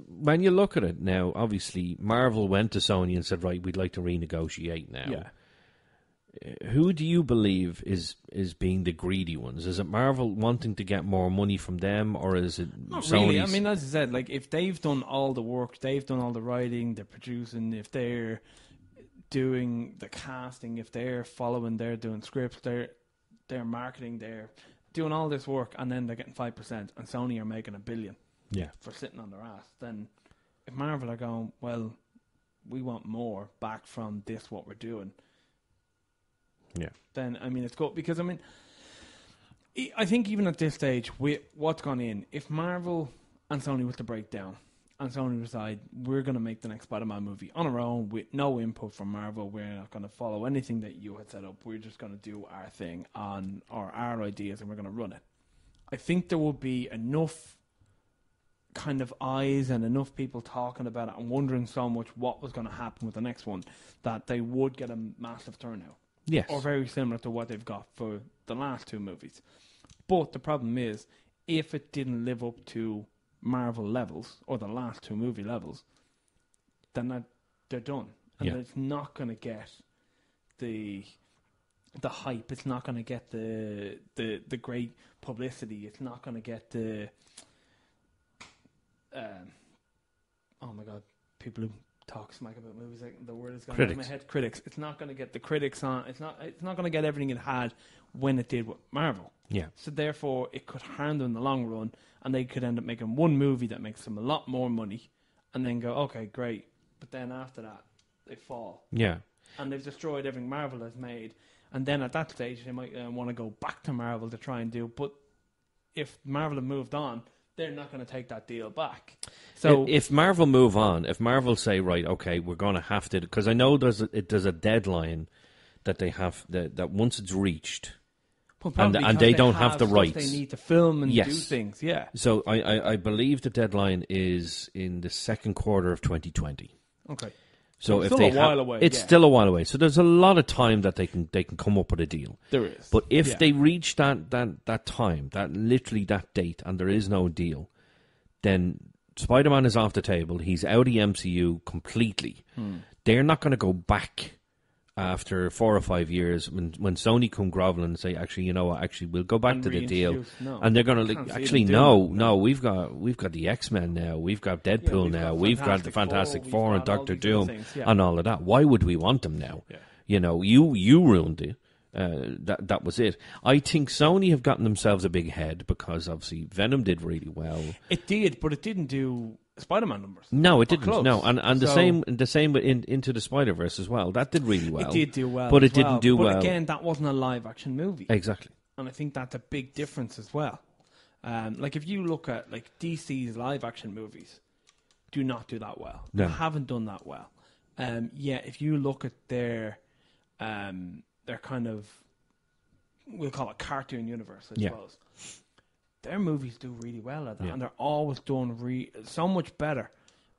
when you look at it now, obviously Marvel went to Sony and said, right, we'd like to renegotiate now. Yeah. Who do you believe is being the greedy ones? Is it Marvel wanting to get more money from them, or is it Not Sony's? really. I mean, as I said, like, if they've done all the work, they've done all the writing, they're producing, if they're doing the casting, if they're following, they're doing scripts, they're marketing, they're doing all this work, and then they're getting 5%, and Sony are making $1 billion for sitting on their ass, then if Marvel are going, well, we want more back from this, what we're doing, then, I mean, it's good. Because, I mean, I think even at this stage, with what's gone in, if Marvel and Sony was to break down, and Sony decide, we're going to make the next Spider-Man movie on our own with no input from Marvel, we're not going to follow anything that you had set up, we're just going to do our thing on our ideas, and we're going to run it. I think there will be enough kind of eyes and enough people talking about it and wondering so much what was going to happen with the next one that they would get a massive turnout. Yes. Or very similar to what they've got for the last two movies. But the problem is, if it didn't live up to Marvel levels, or the last two movie levels, then they're done. And it's not going to get the hype. It's not going to get the great publicity. It's not going to get the oh my god, people who talk smack about movies, like, the word is going out of my head. Critics. It's not going to get the critics on. It's not going to get everything it had when it did with Marvel. Yeah. So therefore, it could harm them in the long run, and they could end up making one movie that makes them a lot more money, and then go, okay, great. But then after that, they fall. Yeah. And they've destroyed everything Marvel has made. And then at that stage, they might want to go back to Marvel to try and do. But if Marvel have moved on, they're not going to take that deal back. So if Marvel move on, if Marvel say, right, okay, we're going to have to, because I know there's a deadline that they have that once it's reached, and they don't have the rights. They need to film and do things. Yeah. So I believe the deadline is in the second quarter of 2020. Okay. So it's if still they a while away. It's still a while away. So there's a lot of time that they can come up with a deal. There is. But if they reach that time, that date, and there is no deal, then Spider-Man is off the table. He's out of the MCU completely. They're not going to go back after 4 or 5 years when Sony come groveling and say, actually, you know what, actually we'll go back to the deal. No. And they're going to actually no, we've got the X-Men now, we've got Deadpool now, we've got the Fantastic Four and Doctor Doom and all of that. Why would we want them now? Yeah. You know, you ruined it. That was it. I think Sony have gotten themselves a big head because obviously Venom did really well. It did, but it didn't do Spider-Man numbers. No, it didn't. Close. No, and the same with Into the Spider-Verse as well. That did really well. It did do well, but it didn't do well. But again, that wasn't a live-action movie. Exactly. And I think that's a big difference as well. Like if you look at like DC's live-action movies, do not do that well. No. They haven't done that well. If you look at their kind of, we'll call it cartoon universe, I suppose. Their movies do really well at that, and they're always done so much better.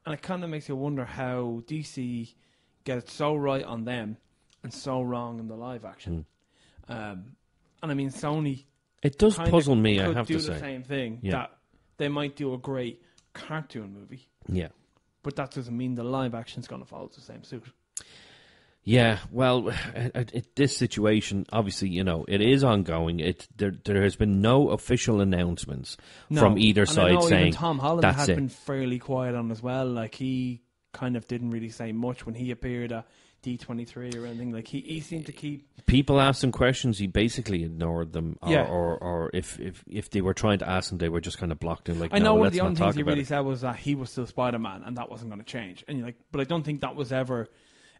And it kind of makes you wonder how DC get it so right on them and so wrong in the live action. And I mean, Sony, it does puzzle me. I have to say, do the same thing. That they might do a great cartoon movie. Yeah, but that doesn't mean the live action's going to follow the same suit. Yeah, well, this situation, obviously, you know, it is ongoing. There has been no official announcements from either side saying even Tom Holland that's had been fairly quiet on as well. Like, he kind of didn't really say much when he appeared at D23 or anything. Like he seemed to keep people asked him questions, he basically ignored them, Yeah. or if they were trying to ask him, they were just kind of blocked him. Like, I know no, one of let's the not only talk things he about really it. said was that he was still Spider-Man and that wasn't going to change. And you're like, but I don't think that was ever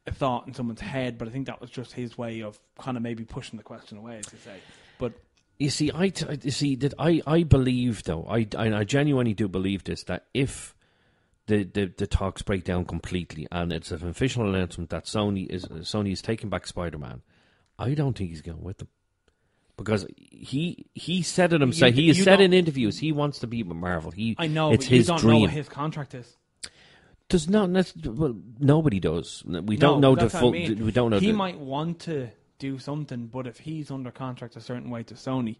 a thought in someone's head. But I think that was just his way of kind of maybe pushing the question away, as you say. But You see, I believe though, I genuinely do believe this, that if the talks break down completely and it's an official announcement that Sony is taking back Spider-Man, I don't think he's going with them. Because he said it himself. He has said in interviews he wants to be with Marvel. I know, it's but his you don't dream. know what his contract is. Does not well, nobody does. We don't No, know the that's what full. I mean. We don't know. He might want to do something, but if he's under contract a certain way to Sony,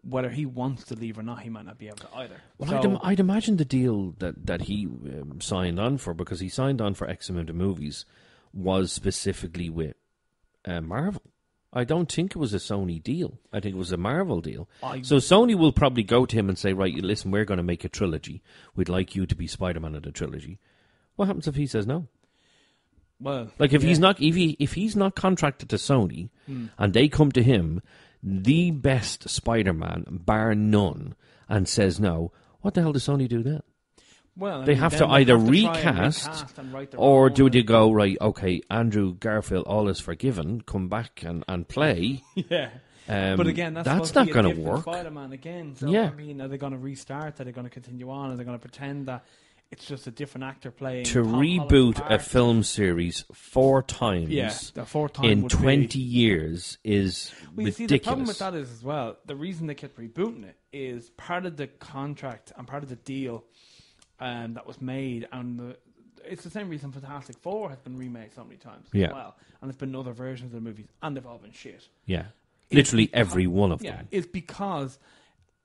whether he wants to leave or not, he might not be able to either. Well, So- I'd imagine the deal that he signed on for, because he signed on for X amount of movies, was specifically with Marvel. I don't think it was a Sony deal. I think it was a Marvel deal. So Sony will probably go to him and say, right, listen, we're going to make a trilogy. We'd like you to be Spider-Man of the trilogy. What happens if he says no? Well, Like if yeah. he's not contracted to Sony and they come to him, the best Spider-Man, bar none, and says no, what the hell does Sony do then? Well, I They mean, have then to they either have to try and recast and write their or own do they and- go, right, okay, Andrew Garfield, all is forgiven, come back and play. Yeah. Um, But again, that's not supposed to going be a to different work. Spider-Man again. So, Yeah. I mean, are they going to restart? Are they going to continue on? Are they going to pretend that it's just a different actor playing? To Tom Holland's reboot a part? film series 4 times Yeah, the fourth time in would 20 be... years is Well, you ridiculous. see, the problem with that is as well, the reason they kept rebooting it is part of the contract and part of the deal that was made, and it's the same reason Fantastic Four has been remade so many times Yeah. as well, and there's been other versions of the movies, and they've all been shit. Yeah. It's Literally because- every one of Yeah, them. it's because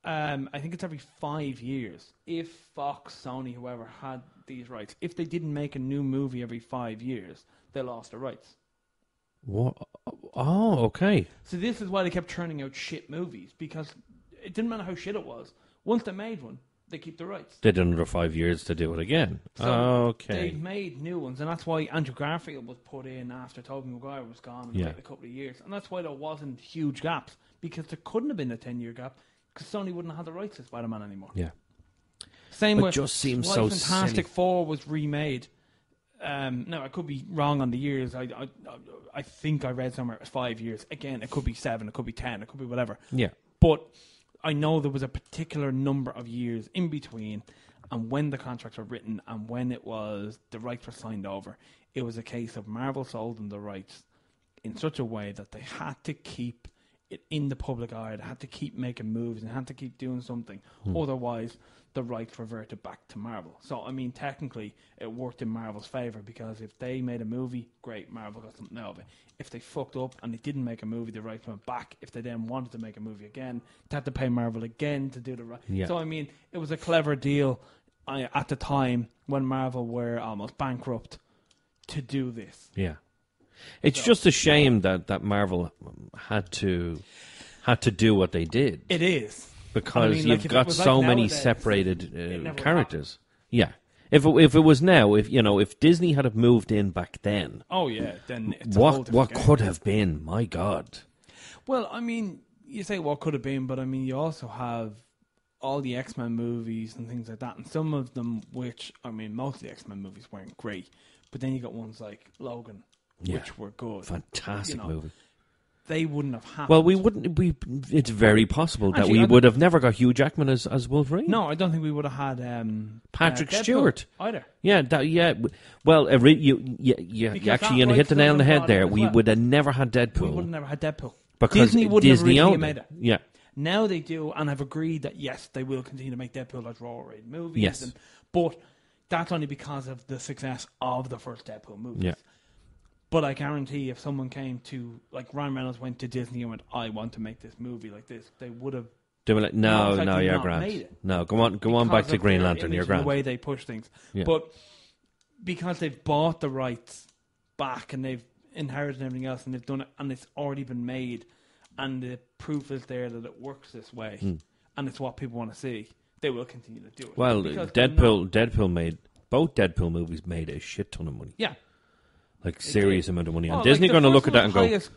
I think it's every 5 years. If Fox, Sony, whoever had these rights, if they didn't make a new movie every 5 years, they lost the rights. What? Oh, okay. So this is why they kept churning out shit movies, because it didn't matter how shit it was. Once they made one, they keep the rights. They did another 5 years to do it again. So Okay. they made new ones, and that's why Andrew Garfield was put in after Tobey Maguire was gone and Yeah. waited a couple of years. And that's why there wasn't huge gaps, because there couldn't have been a 10-year gap, because Sony wouldn't have had the rights to Spider-Man anymore. Yeah. Same It with just seems why so Fantastic silly. Four was remade. Now, I could be wrong on the years. I think I read somewhere it was 5 years. Again, it could be 7, it could be 10, it could be whatever. Yeah. But I know there was a particular number of years in between, and when the contracts were written and when it was the rights were signed over, it was a case of Marvel sold them the rights in such a way that they had to keep it in the public eye. They had to keep making movies and had to keep doing something. Otherwise, the rights reverted back to Marvel. So, I mean, technically, it worked in Marvel's favour, because if they made a movie, great, Marvel got something out of it. If they fucked up and they didn't make a movie, the rights went back. If they then wanted to make a movie again, they had to pay Marvel again to do the right. Yeah. So, I mean, it was a clever deal at the time when Marvel were almost bankrupt to do this. Yeah. It's just a shame that Marvel had to do what they did. It is. Because I mean, like, you've if it got was so like many nowadays, separated it never characters. Yeah. If it was now, if Disney had have moved in back then, Oh, yeah. Then it's a whole what different game. could have been? My God. Well, I mean, you say what could have been, but I mean, you also have all the X-Men movies and things like that, and some of them which, I mean, most of the X-Men movies weren't great, but then you got ones like Logan, Yeah. which were good. Fantastic You know, movie. They wouldn't have happened. Well, it's very possible that Actually, we I would have never got Hugh Jackman as Wolverine. No, I don't think we would have had Patrick Deadpool Stewart. either. Yeah, well, you Because actually that hit the rights nail on the would have head been there. brought in We as well. would have never had We Deadpool would have never had Deadpool. because Disney wouldn't have Disney originally owned made it. it. Yeah, Now they do, and have agreed that yes, they will continue to make Deadpool as raw-rated movies. Yes. But that's only because of the success of the first Deadpool movies. Yeah. But I guarantee if someone came to, like Ryan Reynolds went to Disney and went, I want to make this movie like this, they would have. they were like, Most no, likely you're not grand. made it. No, go on back because to of Green their Lantern. image You're and grand. the way they push things. Yeah. But because they've bought the rights back and they've inherited everything else and they've done it and it's already been made and the proof is there that it works this way and it's what people want to see, they will continue to do it. Well, Because they're Deadpool made both Deadpool movies made a shit ton of money. Yeah. like serious amount of money. And Oh, Disney like, going to the look first at that and one go, was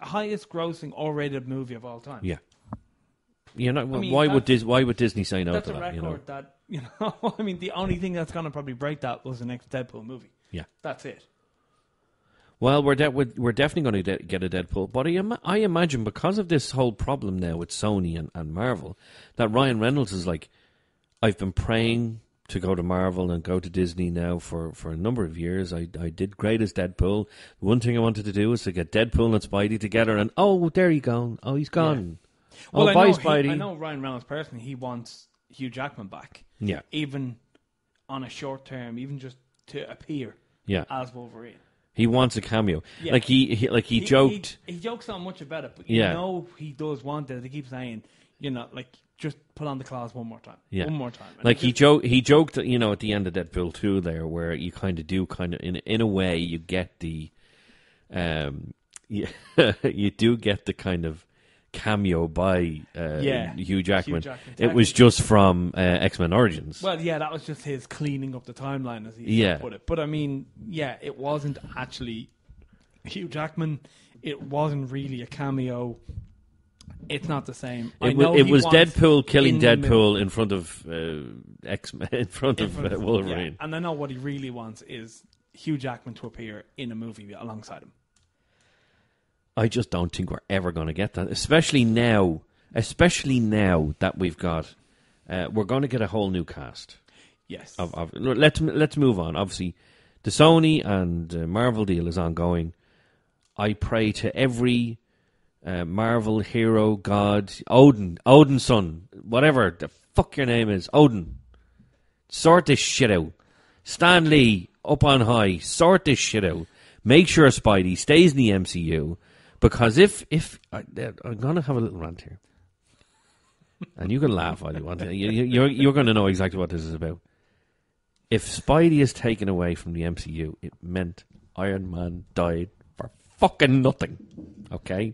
highest grossing R-rated movie of all time. yeah. You know, I mean, why would Disney say no That's to a that? record that, you know, I mean, the only thing that's going to probably break that was the next Deadpool movie. Yeah. That's it. Well, we're definitely going to get a Deadpool, but I imagine because of this whole problem now with Sony and Marvel, that Ryan Reynolds is like, I've been praying to go to Marvel and go to Disney now for a number of years. I did great as Deadpool. One thing I wanted to do was to get Deadpool and Spidey together, and there you go. Oh, he's gone. Yeah. Well, bye, Spidey. I know Ryan Reynolds personally, he wants Hugh Jackman back. Yeah. Even on a short term, even just to appear as Wolverine. He wants a cameo. Yeah. Like he joked. He jokes so much about it, but you know he does want it. He keeps saying, you know, like, just put on the claws one more time. Yeah. One more time. And like he joked, you know, at the end of Deadpool 2 there, where you kind of in a way you get the, you do get the kind of cameo by Hugh Jackman. It was just from X-Men Origins. Well, yeah, that was just his cleaning up the timeline, as he put it. But I mean, it wasn't actually Hugh Jackman. It wasn't really a cameo. It's not the same. It was Deadpool killing Deadpool in front of X-Men, in front of Wolverine. Yeah. And I know what he really wants is Hugh Jackman to appear in a movie alongside him. I just don't think we're ever going to get that, especially now that we've got, we're going to get a whole new cast. Yes. Let's move on. Obviously, the Sony and Marvel deal is ongoing. I pray to every Marvel hero, god, Odin's son, whatever the fuck your name is, Odin. Sort this shit out. Stan Lee, up on high, sort this shit out. Make sure Spidey stays in the MCU. Because if I'm going to have a little rant here, and you can laugh all you want. You're going to know exactly what this is about. If Spidey is taken away from the MCU, it meant Iron Man died for fucking nothing. Okay?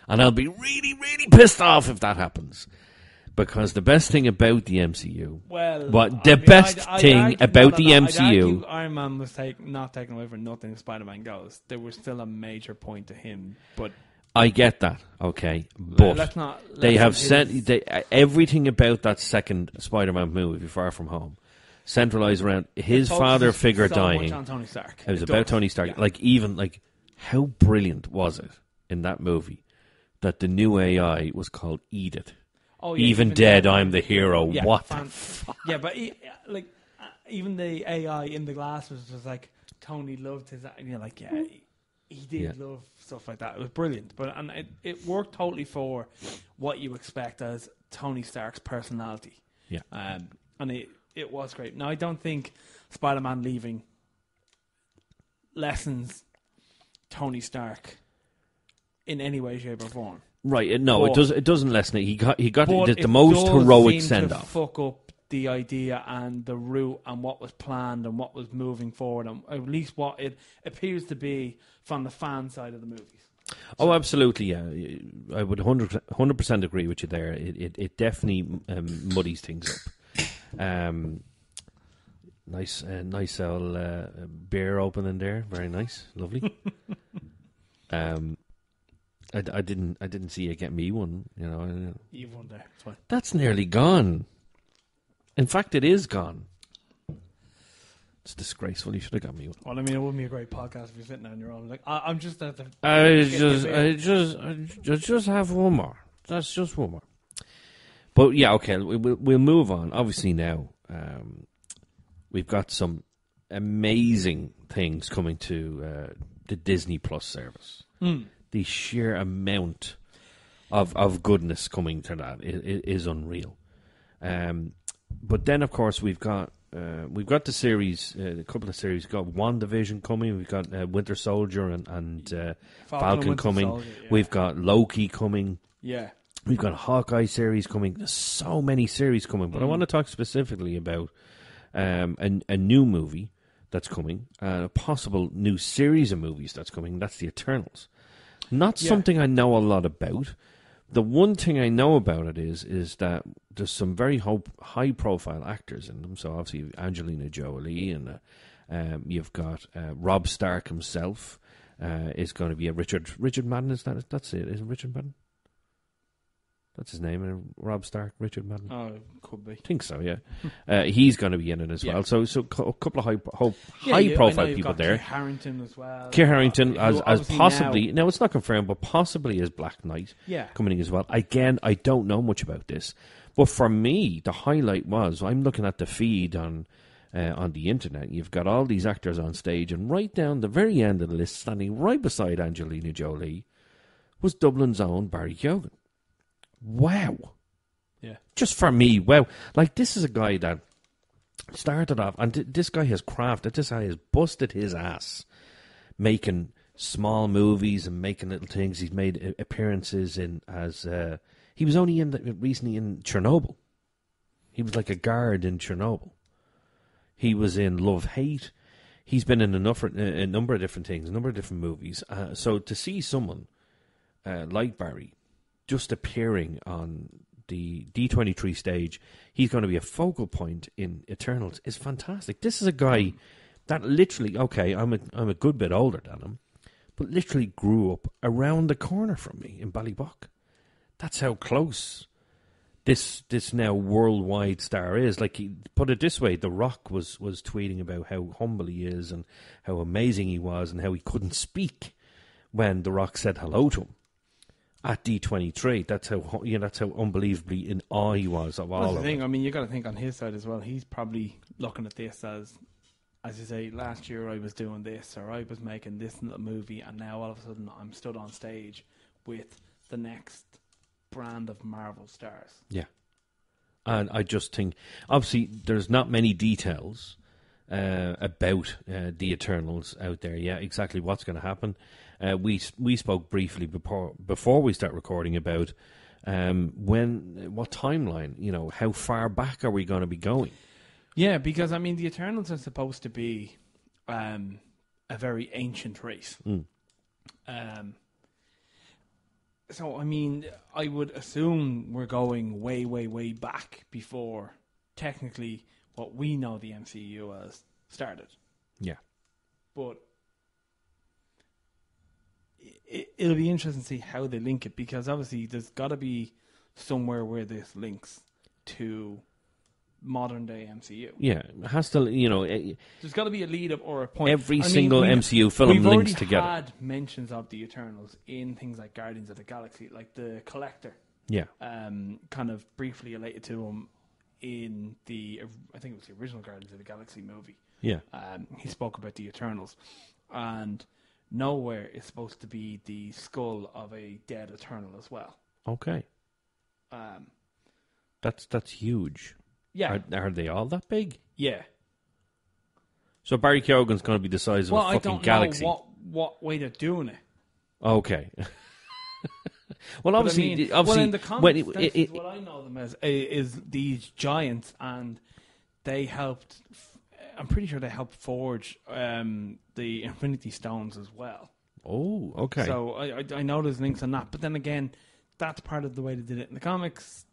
And I'll be really, really pissed off if that happens. Because the best thing about the MCU... MCU... Iron Man was not taken away for nothing if Spider-Man goes. There was still a major point to him, but... I get that, okay. But they have sent... everything about that second Spider-Man movie, Far From Home, centralised around his father figure dying. Much on Tony Stark. It was about Tony Stark. Yeah. How brilliant was it in that movie that the new AI was called Edith? Oh, yeah, even dead, I'm the hero. Yeah, what the fuck? Yeah, but even the AI in the glass was just like, Tony loved his... And you're like, he did love stuff like that. It was brilliant. And it worked totally for what you expect as Tony Stark's personality. Yeah. And it was great. Now, I don't think Spider-Man leaving lessens Tony Stark in any way, shape, or form. Right, no, it doesn't lessen it. He got the most heroic send-off. Fuck up the idea and the route and what was planned and what was moving forward, and at least what it appears to be from the fan side of the movies. Oh, absolutely, yeah. I would 100% agree with you there. It definitely muddies things up. Nice old beer opening there. Very nice, lovely. I didn't see you get me one. You know, you've one there. It's fine. That's nearly gone. In fact, it is gone. It's disgraceful. You should have got me one. Well, I mean, it wouldn't be a great podcast if you're sitting there on your own. Like, I'm just at the. I just have one more. That's just one more. But yeah, okay. We'll move on. Obviously now, we've got some amazing things coming to the Disney Plus service. The sheer amount of goodness coming to that is unreal. But then, of course, we've got the series, a couple of series. We've got WandaVision coming. We've got Winter Soldier and Falcon coming. Soldier, yeah. We've got Loki coming. Yeah. We've got a Hawkeye series coming. There's so many series coming. But I want to talk specifically about a new movie that's coming, a possible new series of movies that's coming. That's The Eternals. Not something I know a lot about. The one thing I know about it is that there's some very high-profile actors in them. So obviously Angelina Jolie You've got Rob Stark himself is going to be a Richard Madden. That's it? Is it Richard Madden? That's his name. Rob Stark, Richard Madden. Oh, could be. I think so. Yeah, he's going to be in it as well. So a couple of high profile people there. Kit Harington as well. Kit Harington as possibly now it's not confirmed, but possibly as Black Knight. Coming in as well. Again, I don't know much about this, but for me, the highlight was I'm looking at the feed on the internet. You've got all these actors on stage, and right down the very end of the list, standing right beside Angelina Jolie, was Dublin's own Barry Keoghan. Wow. Yeah. Just for me, wow. Like, this is a guy that started off, and this guy has busted his ass making small movies and making little things. He's made appearances in he was only recently in Chernobyl. He was like a guard in Chernobyl. He was in Love, Hate. He's been in a number of different things, a number of different movies. So to see someone like Barry just appearing on the D23 stage, he's going to be a focal point in Eternals, is fantastic. This is a guy that literally, okay, I'm a good bit older than him, but literally grew up around the corner from me in Ballybock. That's how close this now worldwide star is. Like, put it this way, The Rock was tweeting about how humble he is and how amazing he was and how he couldn't speak when The Rock said hello to him at D23. That's how unbelievably in awe he was of all of it. I mean, you got to think on his side as well. He's probably looking at this as you say, last year I was doing this, or I was making this little movie, and now all of a sudden I'm stood on stage with the next brand of Marvel stars. Yeah. And I just think, obviously, there's not many details about the Eternals out there yet, exactly what's going to happen. We spoke briefly before we start recording about what timeline, how far back are we going to be going? Yeah, because, I mean, the Eternals are supposed to be a very ancient race. So, I mean, I would assume we're going way, way, way back before technically what we know the MCU as started. Yeah. But it'll be interesting to see how they link it, because obviously there's got to be somewhere where this links to modern day MCU. Yeah, it has to, there's got to be a lead up or a point. Every single MCU film links together. We've already had mentions of the Eternals in things like Guardians of the Galaxy, like the Collector. Yeah. Kind of briefly related to him in I think it was the original Guardians of the Galaxy movie. Yeah. He spoke about the Eternals, and nowhere is supposed to be the skull of a dead Eternal as well. Okay. That's huge. Yeah. Are they all that big? Yeah. So Barry Keoghan's going to be the size of a fucking galaxy. I don't know what way they're doing it. Okay. Well, obviously, in the comics, what I know them as is these giants, and they helped. I'm pretty sure they helped forge the Infinity Stones as well. Oh, okay. So I know there's links on that, but then again, that's part of the way they did it in the comics.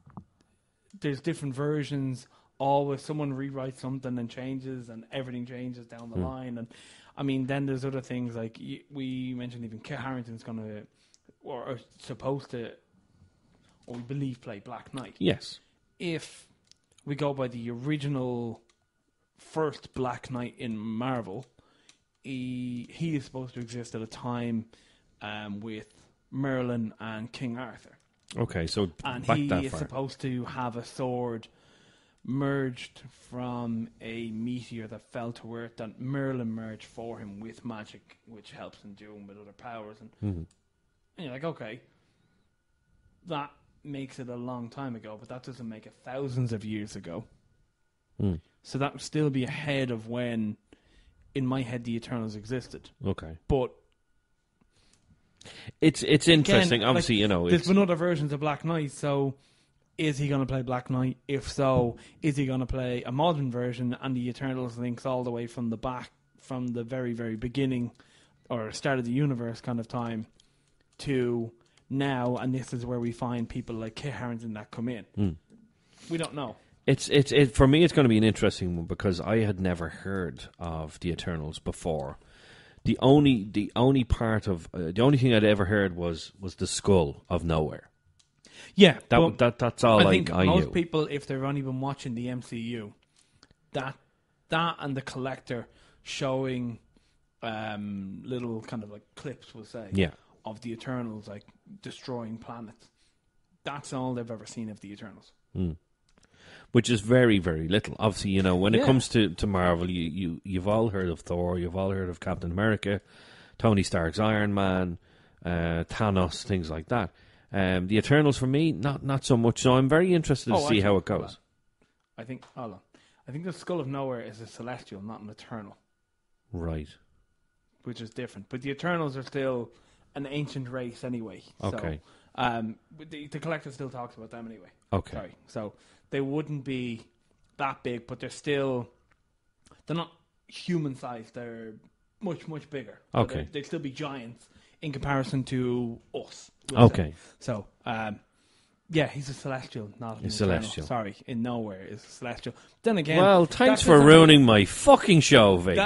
There's different versions. Always someone rewrites something and changes, and everything changes down the line. And I mean, then there's other things like we mentioned. Even Kit Harington's going to, or supposed to, or we believe play Black Knight. Yes. If we go by the original first Black Knight in Marvel, he is supposed to exist at a time with Merlin and King Arthur. Okay, so and back he that is far. supposed to have a sword merged from a meteor that fell to Earth that Merlin merged for him with magic, which helps him do him with other powers. And you're like, okay, that makes it a long time ago, but that doesn't make it thousands of years ago. So that would still be ahead of when, in my head, the Eternals existed. Okay. But it's interesting. Again, obviously, there's been other versions of Black Knight, so is he going to play Black Knight? If so, is he going to play a modern version, and the Eternals links all the way from the back, from the very, very beginning, or start of the universe kind of time, to now, and this is where we find people like Kit Harington that come in. We don't know. It for me. It's going to be an interesting one because I had never heard of the Eternals before. The only part of the only thing I'd ever heard was the skull of nowhere. Yeah, that's all I think knew. most people, if they've only been watching the MCU, that and the Collector showing little kind of like clips, we'll say, of the Eternals like destroying planets. That's all they've ever seen of the Eternals. Which is very, very little. Obviously, when it comes to Marvel, you've all heard of Thor, you've all heard of Captain America, Tony Stark's Iron Man, Thanos, things like that. The Eternals, for me, not so much. So I'm very interested to see how it goes. I think the Skull of Nowhere is a Celestial, not an Eternal. Right. Which is different. But the Eternals are still an ancient race anyway. Okay. So, the Collector still talks about them anyway. Okay. Sorry. So they wouldn't be that big, but they're not human-sized. They're much, much bigger. Okay. They'd still be giants in comparison to us. Okay. So, he's a Celestial, not an Eternal. Celestial. Sorry, in Nowhere is a Celestial. Then again... Well, thanks for ruining my fucking show, Vic.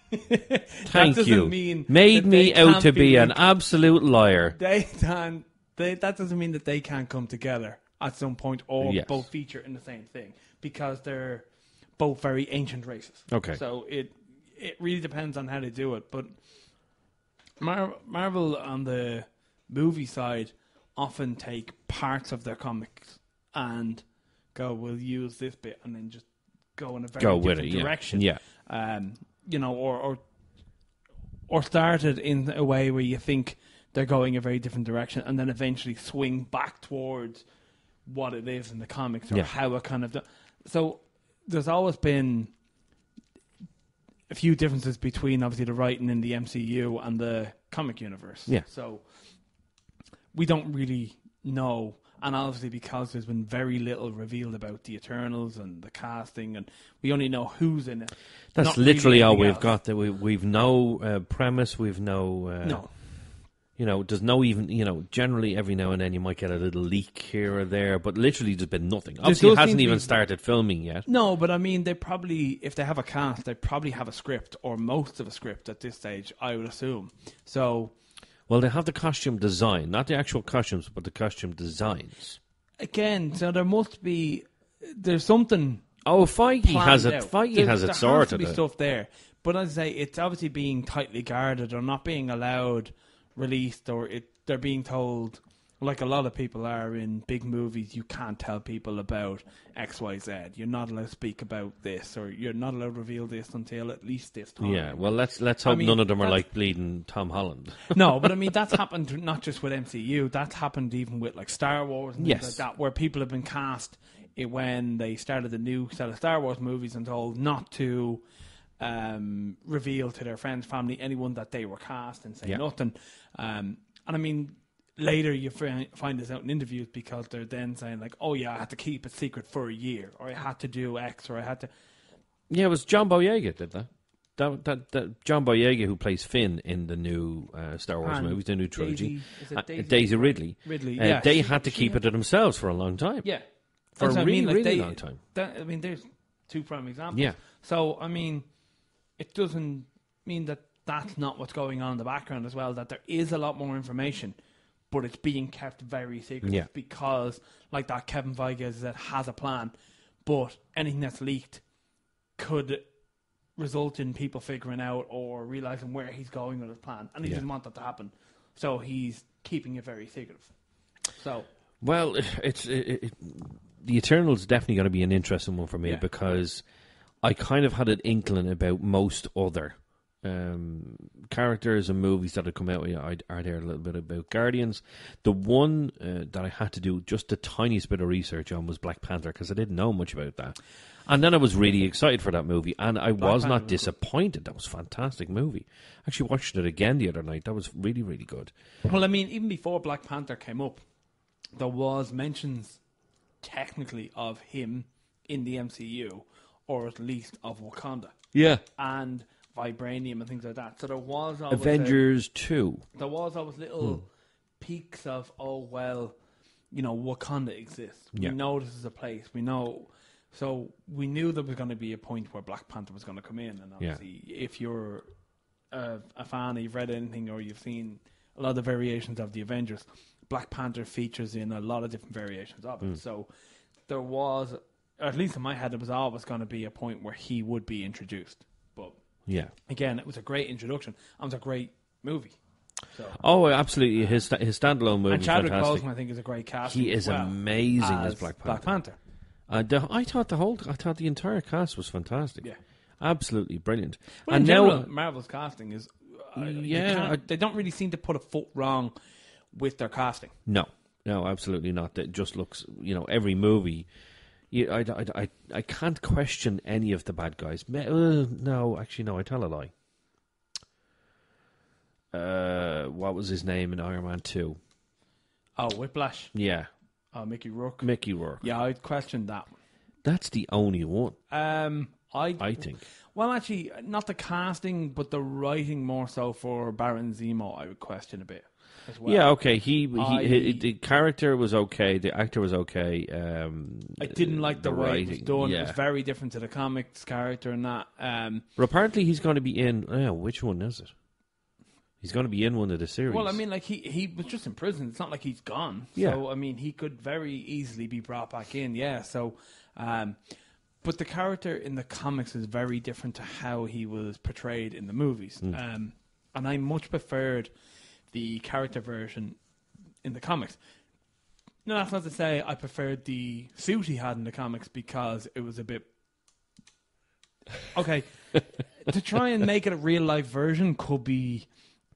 Thank you. Made me out to be an absolute liar. That doesn't mean that they can't come together at some point or both feature in the same thing because they're both very ancient races. Okay. So it really depends on how they do it. But Marvel on the movie side often take parts of their comics and go, we'll use this bit and then just go in a very different direction. Yeah. Or started in a way where you think they're going a very different direction and then eventually swing back towards what it is in the comics or how it kind of... So there's always been a few differences between, obviously, the writing in the MCU and the comic universe. Yeah. So we don't really know... And obviously, because there's been very little revealed about the Eternals and the casting, and we only know who's in it. That's literally all we've got. That we've no premise. We've no. There's no even. Generally, every now and then you might get a little leak here or there, but literally there's been nothing. Obviously, it hasn't even started filming yet. No, but I mean, they probably, if they have a cast, they probably have a script or most of a script at this stage. I would assume. So. Well, they have the costume design, not the actual costumes, but the costume designs. Again, so there's something. Oh, Feige has it. Feige has it sorted. There has to be stuff there, but as I say, it's obviously being tightly guarded or not being allowed released, or they're being told, like a lot of people are in big movies, you can't tell people about X, Y, Z. You're not allowed to speak about this, or you're not allowed to reveal this until at least this time. Yeah, well, let's hope none of them are like bleeding Tom Holland. No, but I mean, that's happened not just with MCU. That's happened even with like Star Wars and things like that, where people have been cast when they started the new set of Star Wars movies and told not to reveal to their friends, family, anyone that they were cast and say nothing. And I mean... Later, you find this out in interviews because they're then saying like, "Oh yeah, I had to keep it secret for a year, or I had to do X, or I had to." Yeah, it was John Boyega did that. That John Boyega who plays Finn in the new Star Wars movies, the new trilogy, Daisy Ridley. They had to keep it to themselves for a long time. Yeah, for a really long time. There's two prime examples. Yeah. So I mean, it doesn't mean that that's not what's going on in the background as well. That there is a lot more information. But it's being kept very secret because, like that, Kevin Feige has a plan, but anything that's leaked could result in people figuring out or realizing where he's going with his plan, and he doesn't want that to happen. So he's keeping it very secretive. So, well, the Eternals definitely going to be an interesting one for me because I kind of had an inkling about most other. Characters and movies that have come out are there a little bit about Guardians. The one that I had to do just the tiniest bit of research on was Black Panther because I didn't know much about that. And then I was really excited for that movie, and I was not disappointed. That was a fantastic movie. Actually watched it again the other night. That was really, really good. Well, I mean, even before Black Panther came up, there was mentions technically of him in the MCU, or at least of Wakanda. Yeah. And vibranium and things like that. So there was always Avengers 2. There was always little peaks of, Wakanda exists. Yeah. We know this is a place. We know. So we knew there was going to be a point where Black Panther was going to come in. And obviously, if you're a fan, or you've read anything, or you've seen a lot of the variations of the Avengers, Black Panther features in a lot of different variations of it. So there was, at least in my head, there was always going to be a point where he would be introduced. But again, it was a great introduction. It was a great movie. So. Oh, absolutely! His standalone movie, and Chadwick fantastic. Boseman, I think, is a great cast. He is amazing as Black Panther. I thought the entire cast was fantastic. Yeah, absolutely brilliant. Well, and in general, Marvel's casting is they don't really seem to put a foot wrong with their casting. No, absolutely not. It just looks, every movie. I can't question any of the bad guys. No, actually, no. I tell a lie. What was his name in Iron Man 2? Oh, Whiplash. Yeah. Mickey Rourke. Yeah, I'd question that one. That's the only one. I think. Well, actually, not the casting, but the writing more so for Baron Zemo, I would question a bit as well. Yeah, okay. The character was okay. The actor was okay. I didn't like the way it was done. Yeah. It was very different to the comics character and that. But apparently he's going to be in... which one is it? He's going to be in one of the series. Well, I mean, like, he was just in prison. It's not like he's gone. Yeah. So, I mean, he could very easily be brought back in, yeah. So, but the character in the comics is very different to how he was portrayed in the movies. And I much preferred the character version in the comics. No, that's not to say I preferred the suit he had in the comics because it was a bit... Okay, to try and make it a real-life version could be...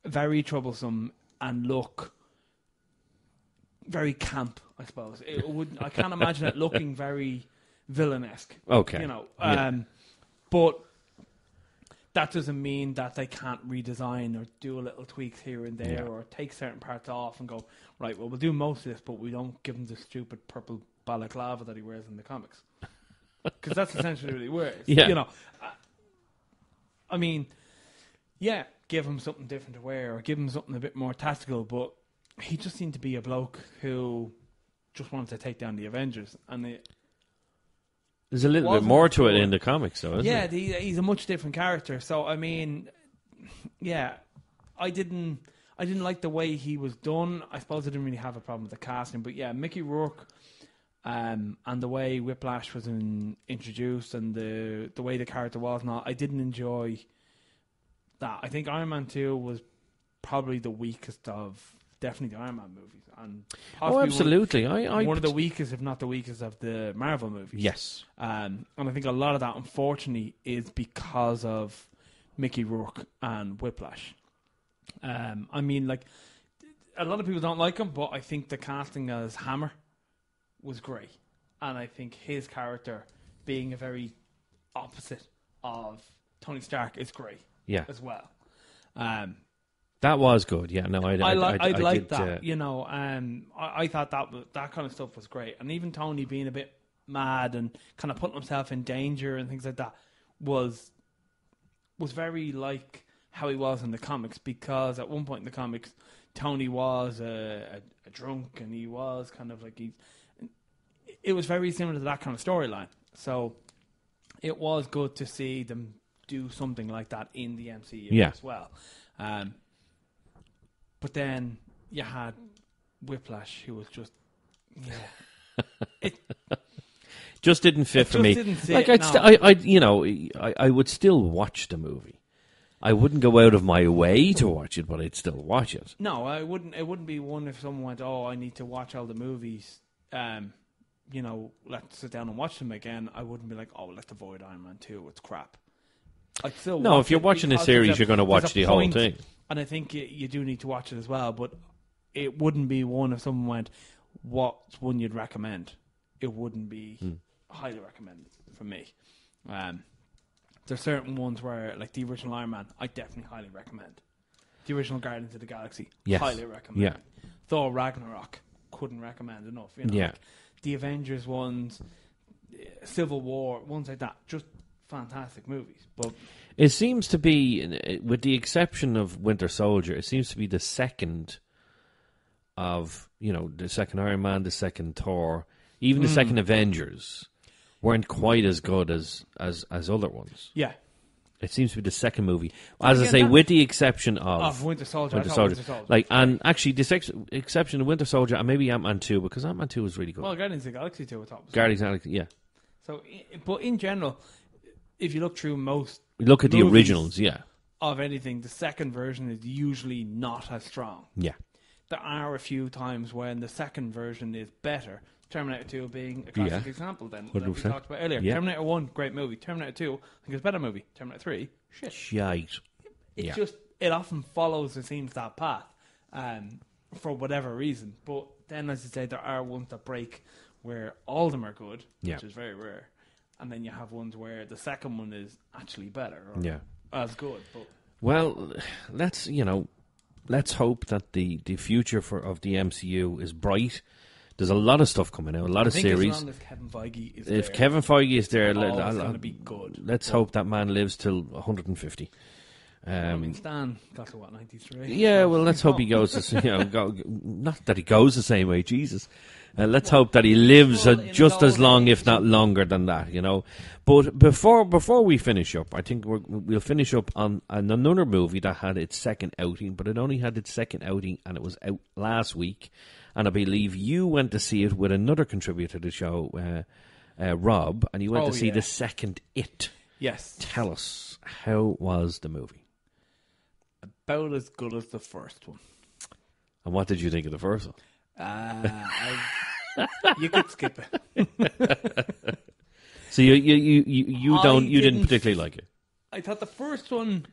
very troublesome and look very camp, I suppose. I can't imagine it looking very villainesque. Okay. But that doesn't mean that they can't redesign or do a little tweaks here and there or take certain parts off and go, right, well, we'll do most of this, but we don't give him the stupid purple balaclava that he wears in the comics. Because that's essentially what he wears. Yeah. I mean, yeah, give him something different to wear or give him something a bit more tactical, but he just seemed to be a bloke who just wanted to take down the Avengers. And there's a little bit more to it in the comics, though, isn't it? Yeah, he's a much different character. So, I mean, yeah, I didn't like the way he was done. I suppose I didn't really have a problem with the casting, but yeah, Mickey Rourke and the way Whiplash was introduced and the way the character was, I didn't enjoy that. I think Iron Man 2 was probably the weakest of definitely the Iron Man movies, and absolutely, one of the weakest, if not the weakest, of the Marvel movies. Yes, and I think a lot of that, unfortunately, is because of Mickey Rourke and Whiplash. I mean, like, a lot of people don't like him, but I think the casting as Hammer was great, and I think his character being a very opposite of Tony Stark is great. Yeah, as well. That was good. Yeah, no, I like that. I I thought that kind of stuff was great, and even Tony being a bit mad and kind of putting himself in danger and things like that was very like how he was in the comics. Because at one point in the comics, Tony was a drunk, and he was kind of like it was very similar to that kind of storyline. So it was good to see them do something like that in the MCU as well. But then you had Whiplash, who was just it just didn't fit for me. Didn't sit, like I would still watch the movie. I wouldn't go out of my way to watch it, but I'd still watch it. No, I wouldn't. It wouldn't be one if someone went, "Oh, I need to watch all the movies." Let's sit down and watch them again. I wouldn't be like, "Oh, let's avoid Iron Man 2. It's crap." I'd still no, if you're watching a series, you're going to watch the whole thing. And I think you do need to watch it as well, but it wouldn't be one if someone went, what's one you'd recommend? It wouldn't be highly recommended for me. There's certain ones where, like the original Iron Man, I definitely highly recommend. The original Guardians of the Galaxy, highly recommend. Yeah. Thor Ragnarok, couldn't recommend enough. Like the Avengers ones, Civil War, ones like that, just fantastic movies. But it seems to be, with the exception of Winter Soldier, it seems to be the second of the second Iron Man, the second Thor, even the second Avengers weren't quite as good as other ones. Yeah. It seems to be the second movie, as I say, with the exception of Winter Soldier. Winter Soldier. And actually, the exception of Winter Soldier and maybe Ant-Man 2, because Ant-Man 2 was really good. Well, Guardians of the Galaxy 2 was top. Guardians of the Galaxy, yeah. So, but in general, if you look through most, look at the originals, yeah, of anything, the second version is usually not as strong. Yeah. There are a few times when the second version is better. Terminator 2 being a classic example then, that we talked about earlier. Yeah. Terminator 1, great movie. Terminator 2, I think it's a better movie. Terminator 3, shit. Shite. It's just, it often follows, it seems, that path for whatever reason. But then, as you say, there are ones that break where all of them are good, which is very rare. And then you have ones where the second one is actually better or as good. But well, let's hope that the future of the MCU is bright. There's a lot of stuff coming out, a lot of series. As long as Kevin Feige is if Kevin Feige is there, it's going to be good. Let's hope that man lives till 150. Stan got to 93. Yeah, well, let's hope he goes. Not that he goes the same way, Jesus. Let's hope that he lives just as long, if not longer than that. But before we finish up, I think we'll finish up on another movie that had its second outing, but it only had its second outing, and it was out last week. And I believe you went to see it with another contributor to the show, Rob, and you went to see the second It. Yes. Tell us, how was the movie? About as good as the first one. And what did you think of the first one? You could skip it. So you didn't particularly like it? I thought the first one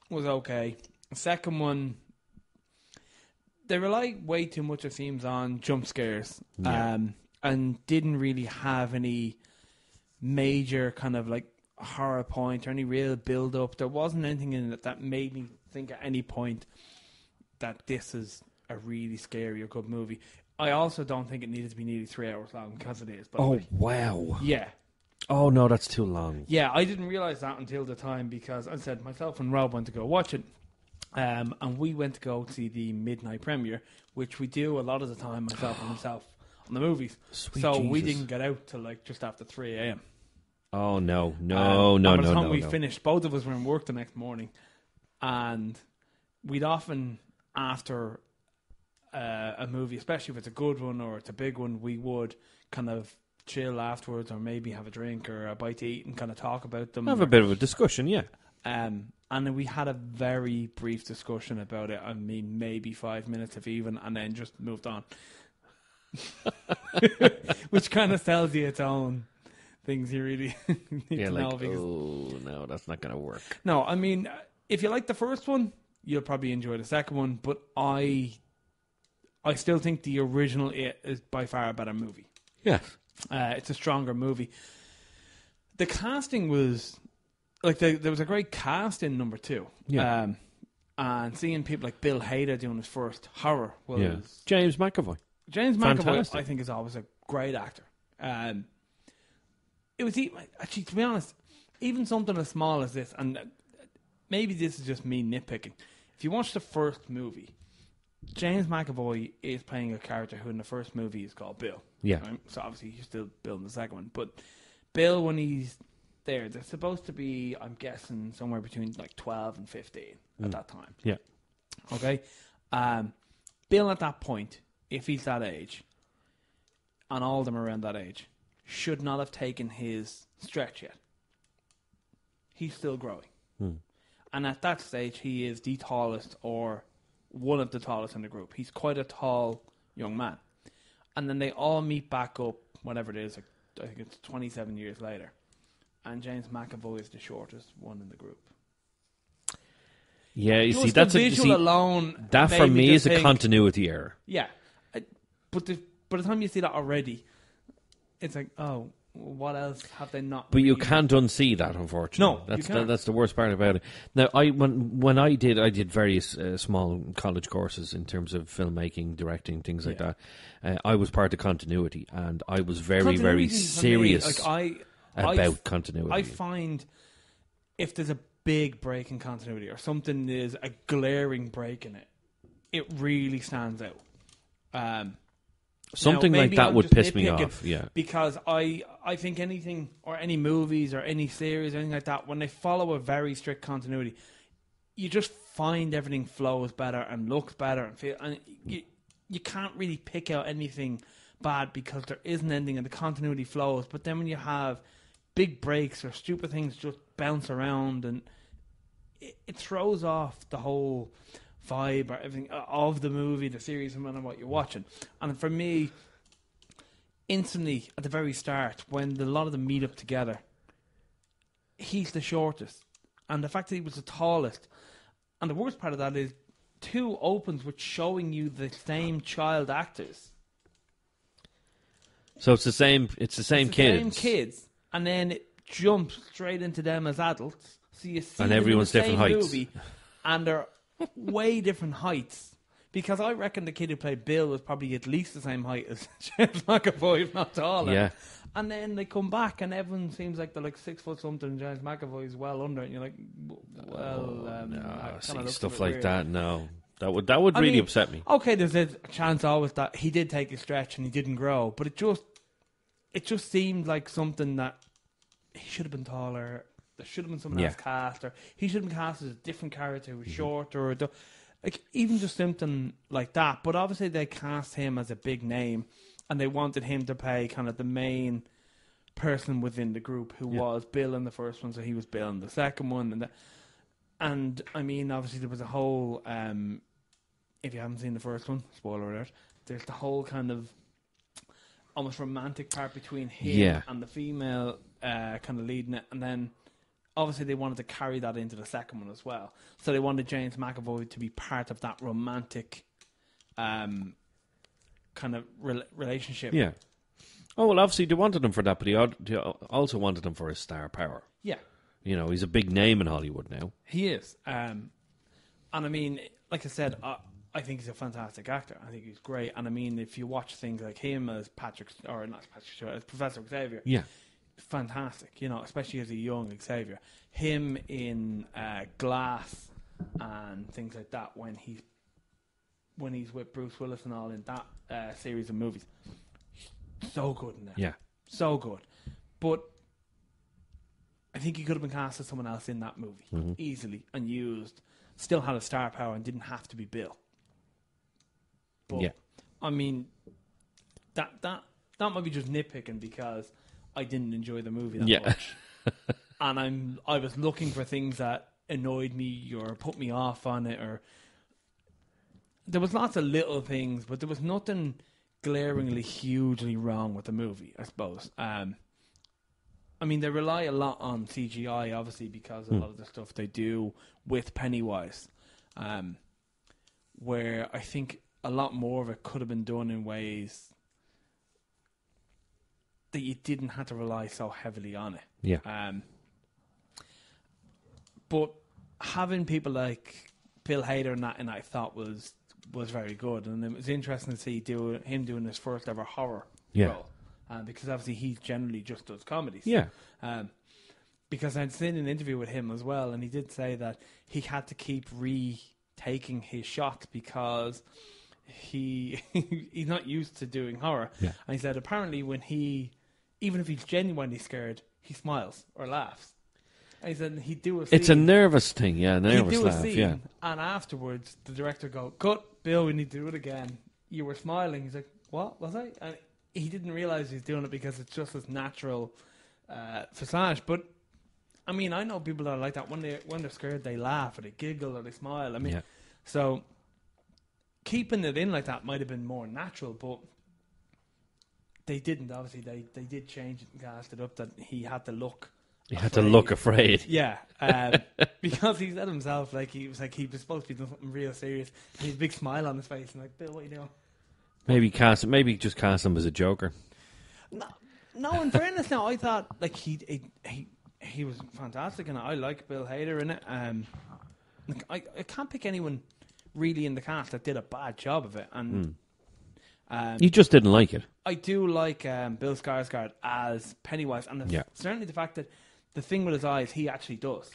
was okay. The second one, they rely way too much, it seems, on jump scares, and didn't really have any major kind of like horror point or any real build up. There wasn't anything in it that made me think at any point that this is a really scary or good movie. I also don't think it needed to be nearly 3 hours long, because it is. Wow. Yeah. Oh, no, that's too long. Yeah, I didn't realise that until the time, because I said myself and Rob went to go watch it. And we went to go see the midnight premiere, which we do a lot of the time, myself and himself, on the movies. Sweet so Jesus. we didn't get out till just after 3 a.m. Oh, no. By the time we finished, both of us were in work the next morning. And we'd often, after a movie, especially if it's a good one or it's a big one, we would kind of chill afterwards, or maybe have a drink or a bite to eat and kind of talk about them. Have a bit of a discussion, yeah. And then we had a very brief discussion about it. I mean, maybe 5 minutes if even, and then just moved on. Which kind of tells you its own things you really need to know. Oh, no, that's not going to work. No, I mean, if you like the first one, you'll probably enjoy the second one, but I still think the original It is by far a better movie. Yes. It's a stronger movie. The casting was... there was a great cast in number 2. Yeah. And seeing people like Bill Hader doing his first horror was... James McAvoy. James McAvoy, Fantastic. I think, is always a great actor. It was... Actually, to be honest, even something as small as this, and maybe this is just me nitpicking. If you watch the first movie, James McAvoy is playing a character who in the first movie is called Bill. Yeah. Right? So obviously he's still Bill in the second one. But Bill, when he's... they're supposed to be, I'm guessing, somewhere between 12 and 15 at that time. Yeah. Okay? Bill at that point, if he's that age, and all of them around that age, should not have taken his stretch yet. He's still growing. And at that stage, he is the tallest, or one of the tallest in the group. He's quite a tall young man. And then they all meet back up, whatever it is, I think it's 27 years later. And James McAvoy is the shortest one in the group. Yeah, you see, Just that's the visual alone. that for me is a continuity error. Yeah, but by the time you see that already, it's like, oh, what else have they not? But you can't unsee that, unfortunately. No, you can't. That's the worst part about it. Now, when I did various small college courses in terms of filmmaking, directing, things like that. I was part of continuity, and I was very, very serious. About continuity. I find if there's a big break in continuity or something is a glaring break in it, it really stands out. Something now, like maybe that I'm would just piss me nitpicking, off. Yeah. because I think anything or any movies or any series or anything like that, when they follow a very strict continuity, you just find everything flows better and looks better and you can't really pick out anything bad because there is an ending and the continuity flows. But then when you have big breaks or stupid things just bounce around, and it throws off the whole vibe or everything of the movie, the series, no matter what you're watching. And for me, instantly at the very start, when a lot of them meet up together, he's the shortest, and the fact that he was the tallest, and the worst part of that is 2 opens with showing you the same child actors. So it's the same. It's the same kids. Same kids, and then it jumps straight into them as adults. So you see And them everyone's in the different same heights. movie, and they're way different heights. Because I reckon the kid who played Bill was probably at least the same height as James McAvoy, if not taller. Yeah. And then they come back, and everyone seems like they're like 6 foot something, and James McAvoy's well under it. And you're like, well, No, that kinda looks stuff a bit like weird. that. No, that would I really mean, upset me. Okay, there's a chance always that he did take a stretch and he didn't grow, but it just seemed like something that he should have been taller. There should have been someone else cast, or he should have been cast as a different character who was shorter, or like even just something like that. But obviously they cast him as a big name, and they wanted him to play kind of the main person within the group who was Bill in the first one, so he was Bill in the second one, and I mean, obviously there was a whole. If you haven't seen the first one, spoiler alert, there's the whole kind of almost romantic part between him and the female kind of leading it, and then obviously they wanted to carry that into the second one as well. So they wanted James McAvoy to be part of that romantic kind of relationship. Yeah. Oh, well, obviously they wanted him for that, but they also wanted him for his star power. Yeah. You know, he's a big name in Hollywood now. He is. And I mean, like I said, I think he's a fantastic actor. I think he's great. And I mean, if you watch things like him as as Professor Xavier, fantastic. You know, especially as a young Xavier. Him in Glass and things like that when he's with Bruce Willis and all in that series of movies. So good in that. Yeah. So good. But I think he could have been cast as someone else in that movie easily and used. Still had a star power and didn't have to be Bill. But, I mean, that might be just nitpicking because I didn't enjoy the movie that much. And I was looking for things that annoyed me or put me off on it, or there was lots of little things, but there was nothing glaringly hugely wrong with the movie, I suppose. I mean, they rely a lot on CGI, obviously, because a lot of the stuff they do with Pennywise, where I think a lot more of it could have been done in ways that you didn't have to rely so heavily on it. Yeah. But having people like Bill Hader and that, I thought was very good, and it was interesting to see him doing his first ever horror role. Because obviously he generally just does comedies. Yeah. Because I'd seen an interview with him as well, and he did say that he had to keep retaking his shots because he's not used to doing horror. Yeah. And he said apparently even if he's genuinely scared, he smiles or laughs. And he said he'd do a scene. It's a nervous thing, nervous He'd do laugh, a scene, and afterwards the director go, "Cut, Bill, we need to do it again. You were smiling." He's like, "What was I?" And he didn't realize he's doing it because it's just this natural facade. But I mean, I know people that are like that. When they're scared, they laugh or they giggle or they smile. I mean, so keeping it in like that might have been more natural, but they didn't. Obviously, they did change it and cast it up that he had to look. You had to look afraid. Yeah, because he said himself, he was supposed to be doing something real serious, and he had a big smile on his face, and like, Bill, what are you doing? Maybe just cast him as a Joker. No. In fairness, now I thought he was fantastic, and I like Bill Hader in it. I can't pick anyone really in the cast that did a bad job of it, and You just didn't like it. I do like Bill Skarsgård as Pennywise, and certainly the fact that the thing with his eyes, he actually does.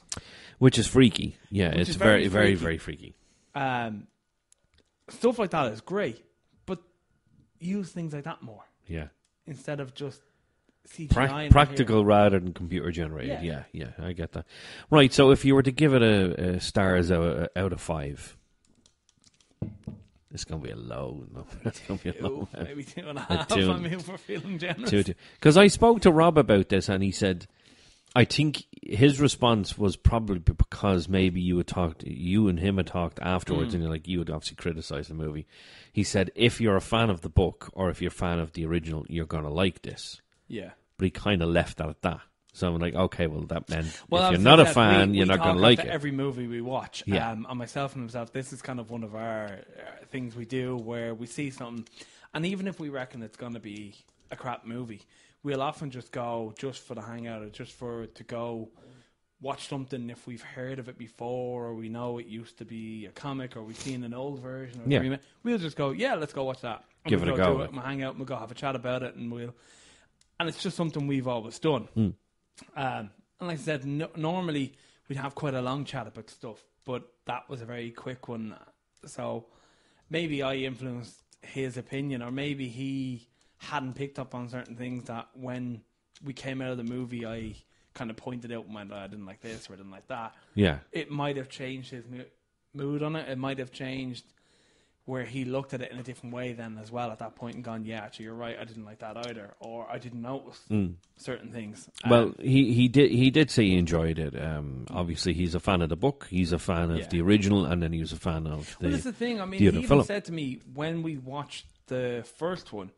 Which is freaky. Yeah, it's very, very, very freaky. Stuff like that is great, but use things like that more. Yeah. Instead of just CGI. Practical rather than computer generated. Yeah, I get that. Right, so if you were to give it a stars out of 5, it's going to be a low. No, it's going to be a low. Maybe 2.5. I mean, for feeling generous. 2. Because I spoke to Rob about this, and he said, I think his response was probably because maybe you and him had talked afterwards, and you had obviously criticised the movie. He said, if you're a fan of the book or if you're a fan of the original, you're going to like this. Yeah. But he kind of left that at that. So I'm like, okay, well, that meant if you're not a fan, you're not going to like it. Every movie we watch, yeah. And myself and himself, this is kind of one of our things we do where we see something, and even if we reckon it's going to be a crap movie, we'll often just go just for the hangout or just to go watch something if we've heard of it before or we know it used to be a comic or we've seen an old version. Or remake. We'll just go, let's go watch that. And Give it a go. We'll hang out and we'll go have a chat about it, and it's just something we've always done. And like I said, normally we'd have quite a long chat about stuff, but that was a very quick one. So maybe I influenced his opinion, or maybe he hadn't picked up on certain things that when we came out of the movie, I kind of pointed out, I didn't like this or I didn't like that. Yeah. It might have changed his mood on it. It might have changed where he looked at it in a different way then as well at that point and gone, yeah, actually, you're right, I didn't like that either, or I didn't notice certain things. Well, he did say he enjoyed it. Obviously, he's a fan of the book, he's a fan of the original, and then he was a fan of the that's the thing. I mean, he even said to me when we watched the first one,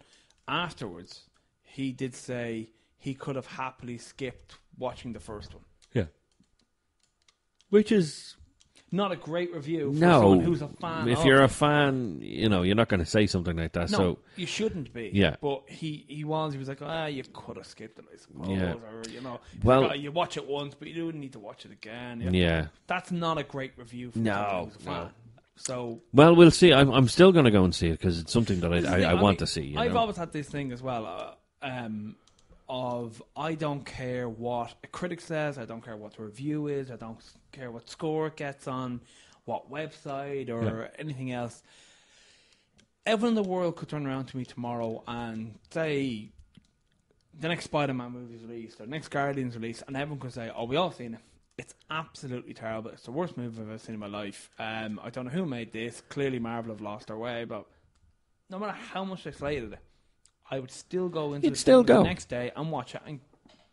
afterwards, he did say he could have happily skipped watching the first one. Yeah. Which is not a great review for someone who's a fan. If you're a fan, you're not going to say something like that. No, so you shouldn't be. Yeah. But he was like, you could have skipped it, I suppose. Yeah. Or, well, you watch it once, but you do need to watch it again. Yeah. That's not a great review for someone who's a fan. No. So, well, we'll see. I'm still going to go and see it because it's something that I want to see. I've always had this thing as well of I don't care what a critic says, I don't care what the review is, I don't care what score it gets on what website or anything else. Everyone in the world could turn around to me tomorrow and say the next Spider-Man movie is released or the next Guardian's released, and everyone could say, we all seen it. It's absolutely terrible. It's the worst movie I've ever seen in my life. I don't know who made this. Clearly Marvel have lost their way, but no matter how much they slated it, I would still go into the next day and watch it and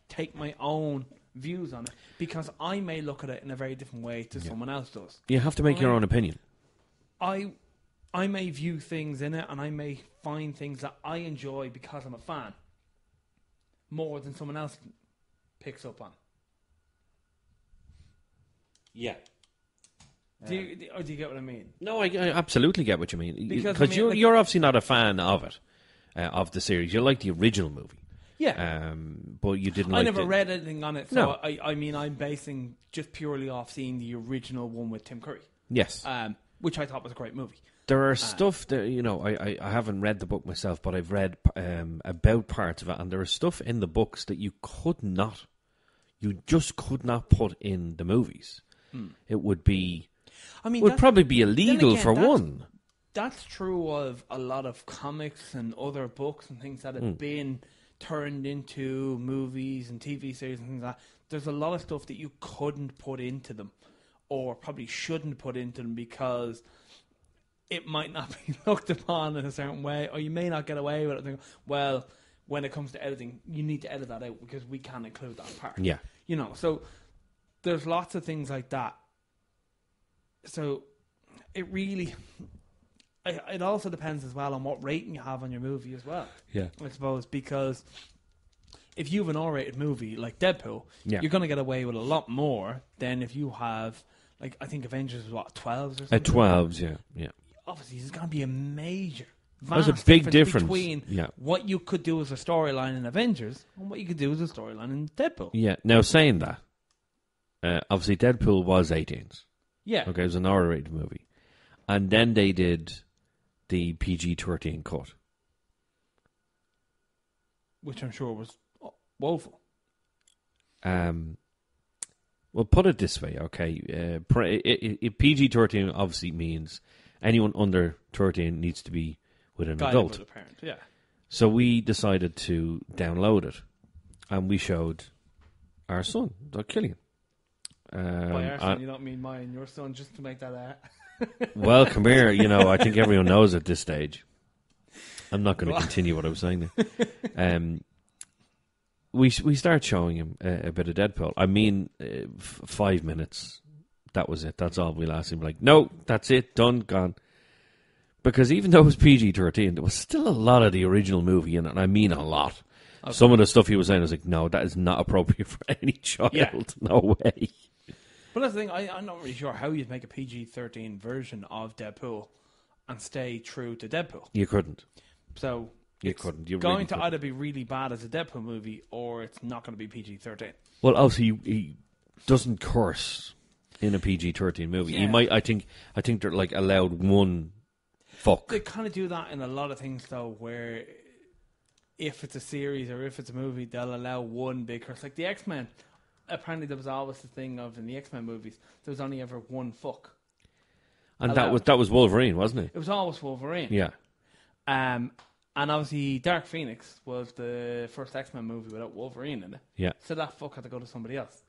take my own views on it, because I may look at it in a very different way to someone else does. You have to make your own opinion. I may view things in it and I may find things that I enjoy because I'm a fan more than someone else picks up on. Yeah. Do you get what I mean? No, I absolutely get what you mean. Because you're obviously not a fan of it, of the series. You like the original movie. Yeah. But you didn't I like never read anything on it, so no. I mean, I'm basing just purely off seeing the original one with Tim Curry. Yes. Which I thought was a great movie. There are stuff that, I haven't read the book myself, but I've read about parts of it, and there is stuff in the books that you just could not put in the movies. It would be, would probably be illegal for one. That's true of a lot of comics and other books and things that have been turned into movies and TV series and things like that. There's a lot of stuff that you couldn't put into them, or probably shouldn't put into them, because it might not be looked upon in a certain way, or you may not get away with it. Well, when it comes to editing, you need to edit that out because we can't include that part. Yeah. So there's lots of things like that. So it really... It also depends as well on what rating you have on your movie as well. Yeah. I suppose, because if you have an R-rated movie like Deadpool, you're going to get away with a lot more than if you have, like, I think Avengers was 12s or something? At 12s, yeah. Obviously, there's going to be a major, there's a big difference between what you could do as a storyline in Avengers and what you could do as a storyline in Deadpool. Yeah. Now, saying that, obviously Deadpool was 18s. Yeah. Okay, it was an R-rated movie. And then they did the PG-13 cut, which I'm sure was woeful. Well, put it this way, okay? PG-13 obviously means anyone under 13 needs to be with an Guided adult. by the parent, yeah. So we decided to download it, and we showed our son, Killian. By our son, you don't mean mine, your son, just to make that Well, come here. I think everyone knows at this stage. I'm not going to continue what I was saying there. We start showing him a bit of Deadpool. I mean, 5 minutes. That was it. That's all we lasted. Him. Like, no, that's it. Done. Gone. Because even though it was PG-13, there was still a lot of the original movie in it. And I mean a lot. Okay. Some of the stuff he was saying, I was like, no, that is not appropriate for any child. Yeah. No way. But that's the thing. I'm not really sure how you'd make a PG-13 version of Deadpool and stay true to Deadpool. You couldn't. So you couldn't. You going really to couldn't. Either be really bad as a Deadpool movie, or it's not going to be PG-13. Well, obviously he doesn't curse in a PG-13 movie. Yeah. He might. I think they're like allowed one fuck. They kind of do that in a lot of things, though, where if it's a series or if it's a movie, they'll allow one big curse. Like the X-Men. Apparently, there was always the thing of in the X-Men movies, there was only ever one fuck. And allowed. that was Wolverine, wasn't it? It was always Wolverine. Yeah. And obviously, Dark Phoenix was the first X-Men movie without Wolverine in it. Yeah. So that fuck had to go to somebody else.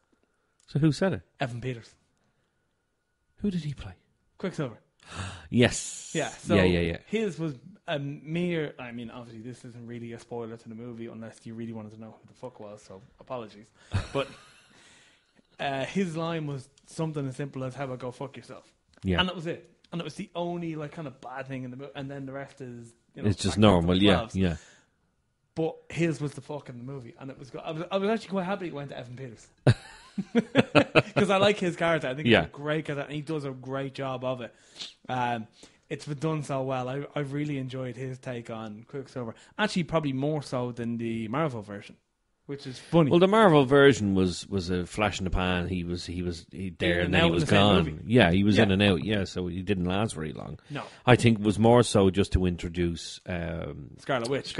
So who said it? Evan Peters. Who did he play? Quicksilver. Yes. Yeah. So yeah. His was a mere... I mean, obviously, this isn't really a spoiler to the movie unless you really wanted to know who the fuck was, so apologies. But his line was something as simple as, how about go fuck yourself? Yeah. And that was it. And it was the only kind of bad thing in the movie. And then the rest is... it's just normal, yeah. But his was the fuck in the movie. And it was good. I was actually quite happy it went to Evan Peters. Because I like his character. I think he's a great character. And he does a great job of it. It's been done so well. I really enjoyed his take on Quicksilver. Actually, probably more so than the Marvel version. Which is funny. Well, the Marvel version was a flash in the pan. He was there and then he was gone. Yeah, he was in and out. Yeah, so he didn't last very long. No, I think it was more so just to introduce Scarlet Witch.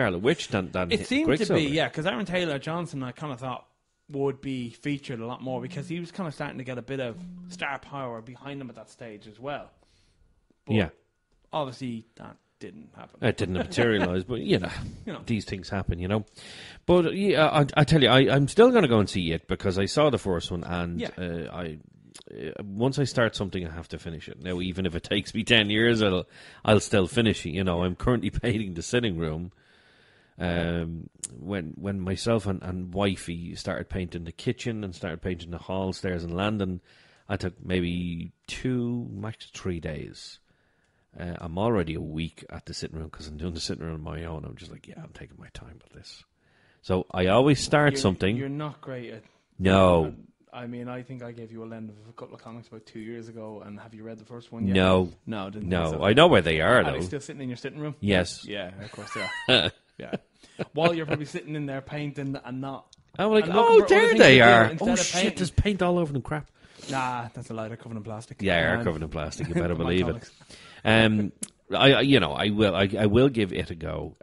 Than it seemed to be, because Aaron Taylor Johnson, I kind of thought would be featured a lot more because he was kind of starting to get a bit of star power behind him at that stage as well. But obviously that didn't happen. It didn't materialise, but these things happen, But I tell you, I'm still going to go and see it because I saw the first one, and once I start something, I have to finish it. Now, even if it takes me 10 years, I'll still finish it. I'm currently painting the sitting room. When myself and wifey started painting the kitchen and started painting the hall, stairs, and landing, I took maybe 2, max 3 days. I'm already a week at the sitting room because I'm doing the sitting room on my own. I'm just like, I'm taking my time with this. So I always start something. You're not great at... No. I mean, I think I gave you a lend of a couple of comics about 2 years ago, and have you read the first one yet? No. No, didn't No, think so. I know where they are, though. Are they still sitting in your sitting room? Yes. Yeah, of course they are. Yeah. While you're probably sitting in there painting and not... I'm like, there they are. Oh, shit, there's paint all over them, crap. Nah, that's a lie. They're covered in plastic. Yeah, they're covered in plastic. You better believe it. I will give it a go.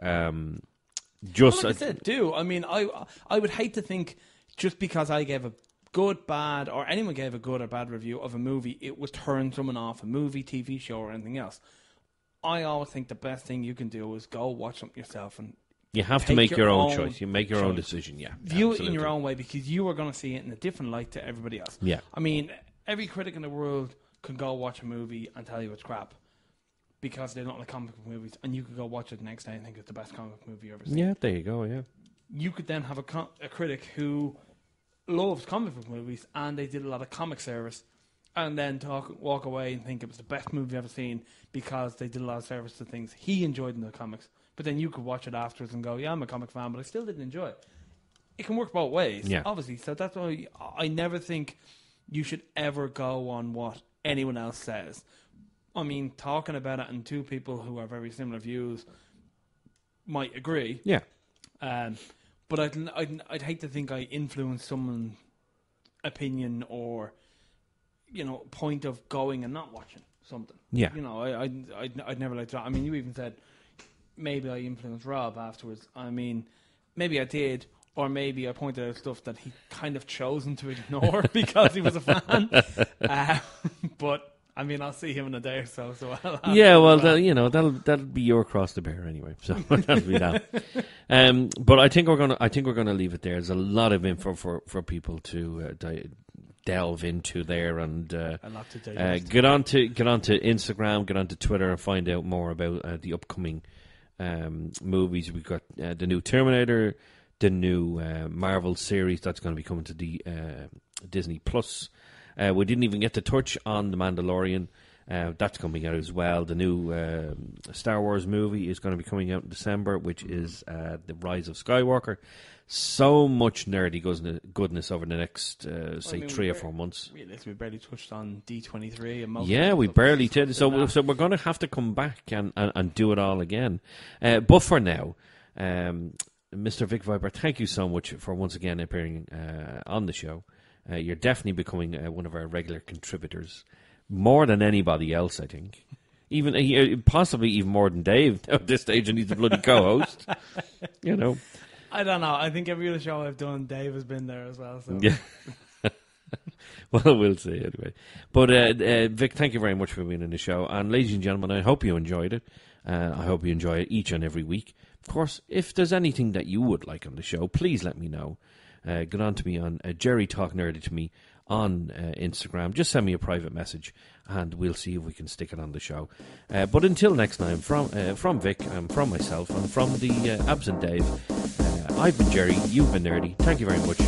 Just like I said, I mean, I would hate to think just because I gave a good, bad, or anyone gave a good or bad review of a movie, it would turn someone off a movie, TV show, or anything else. I always think the best thing you can do is go watch something yourself and you have to make your own choice. You make your own decision. Yeah, view it in your own way because you are going to see it in a different light to everybody else. Yeah, I mean, every critic in the world can go watch a movie and tell you it's crap because they don't like comic book movies, and you could go watch it the next day and think it's the best comic book movie you've ever seen. Yeah, there you go. Yeah, you could then have a critic who loves comic book movies and they did a lot of comic service, and then walk away and think it was the best movie I've ever seen because they did a lot of service to things he enjoyed in the comics. But then you could watch it afterwards and go, yeah, I'm a comic fan, but I still didn't enjoy it. It can work both ways, obviously. So that's why I never think you should ever go on what anyone else says. I mean, talking about it and two people who have very similar views might agree. Yeah. But I'd hate to think I influence someone's opinion or, point of going and not watching something. Yeah. I'd never like that. I mean, you even said maybe I influenced Rob afterwards. I mean, maybe I did, or maybe I pointed out stuff that he kind of chosen to ignore because he was a fan. But I mean, I'll see him in a day or so. Yeah, well, that'll be your cross to bear anyway. So that'll be that. But I think we're gonna leave it there. There's a lot of info for people to delve into there, and get onto Instagram, get onto Twitter, and find out more about the upcoming movies. We've got the new Terminator, the new Marvel series that's going to be coming to the Disney Plus. We didn't even get to touch on The Mandalorian. That's coming out as well. The new Star Wars movie is going to be coming out in December, which is The Rise of Skywalker. So much nerdy goodness over the next, 3 or 4 months. We barely touched on D23. And yeah, we barely did. So we're going to have to come back and do it all again. But for now, Mr. Vic Viper, thank you so much for once again appearing on the show. You're definitely becoming one of our regular contributors, more than anybody else, I think. Even possibly even more than Dave at this stage, and he's the bloody co-host. I don't know. I think every other show I've done, Dave has been there as well. So. Yeah. Well, we'll see anyway. But Vic, thank you very much for being on the show. And ladies and gentlemen, I hope you enjoyed it. I hope you enjoy it each and every week. Of course, if there's anything that you would like on the show, please let me know. Get on to me on Gerry Talk Nerdy to me on Instagram. Just send me a private message, and we'll see if we can stick it on the show. But until next time, from Vic, and from myself, and from the absent Dave, I've been Gerry. You've been Nerdy. Thank you very much.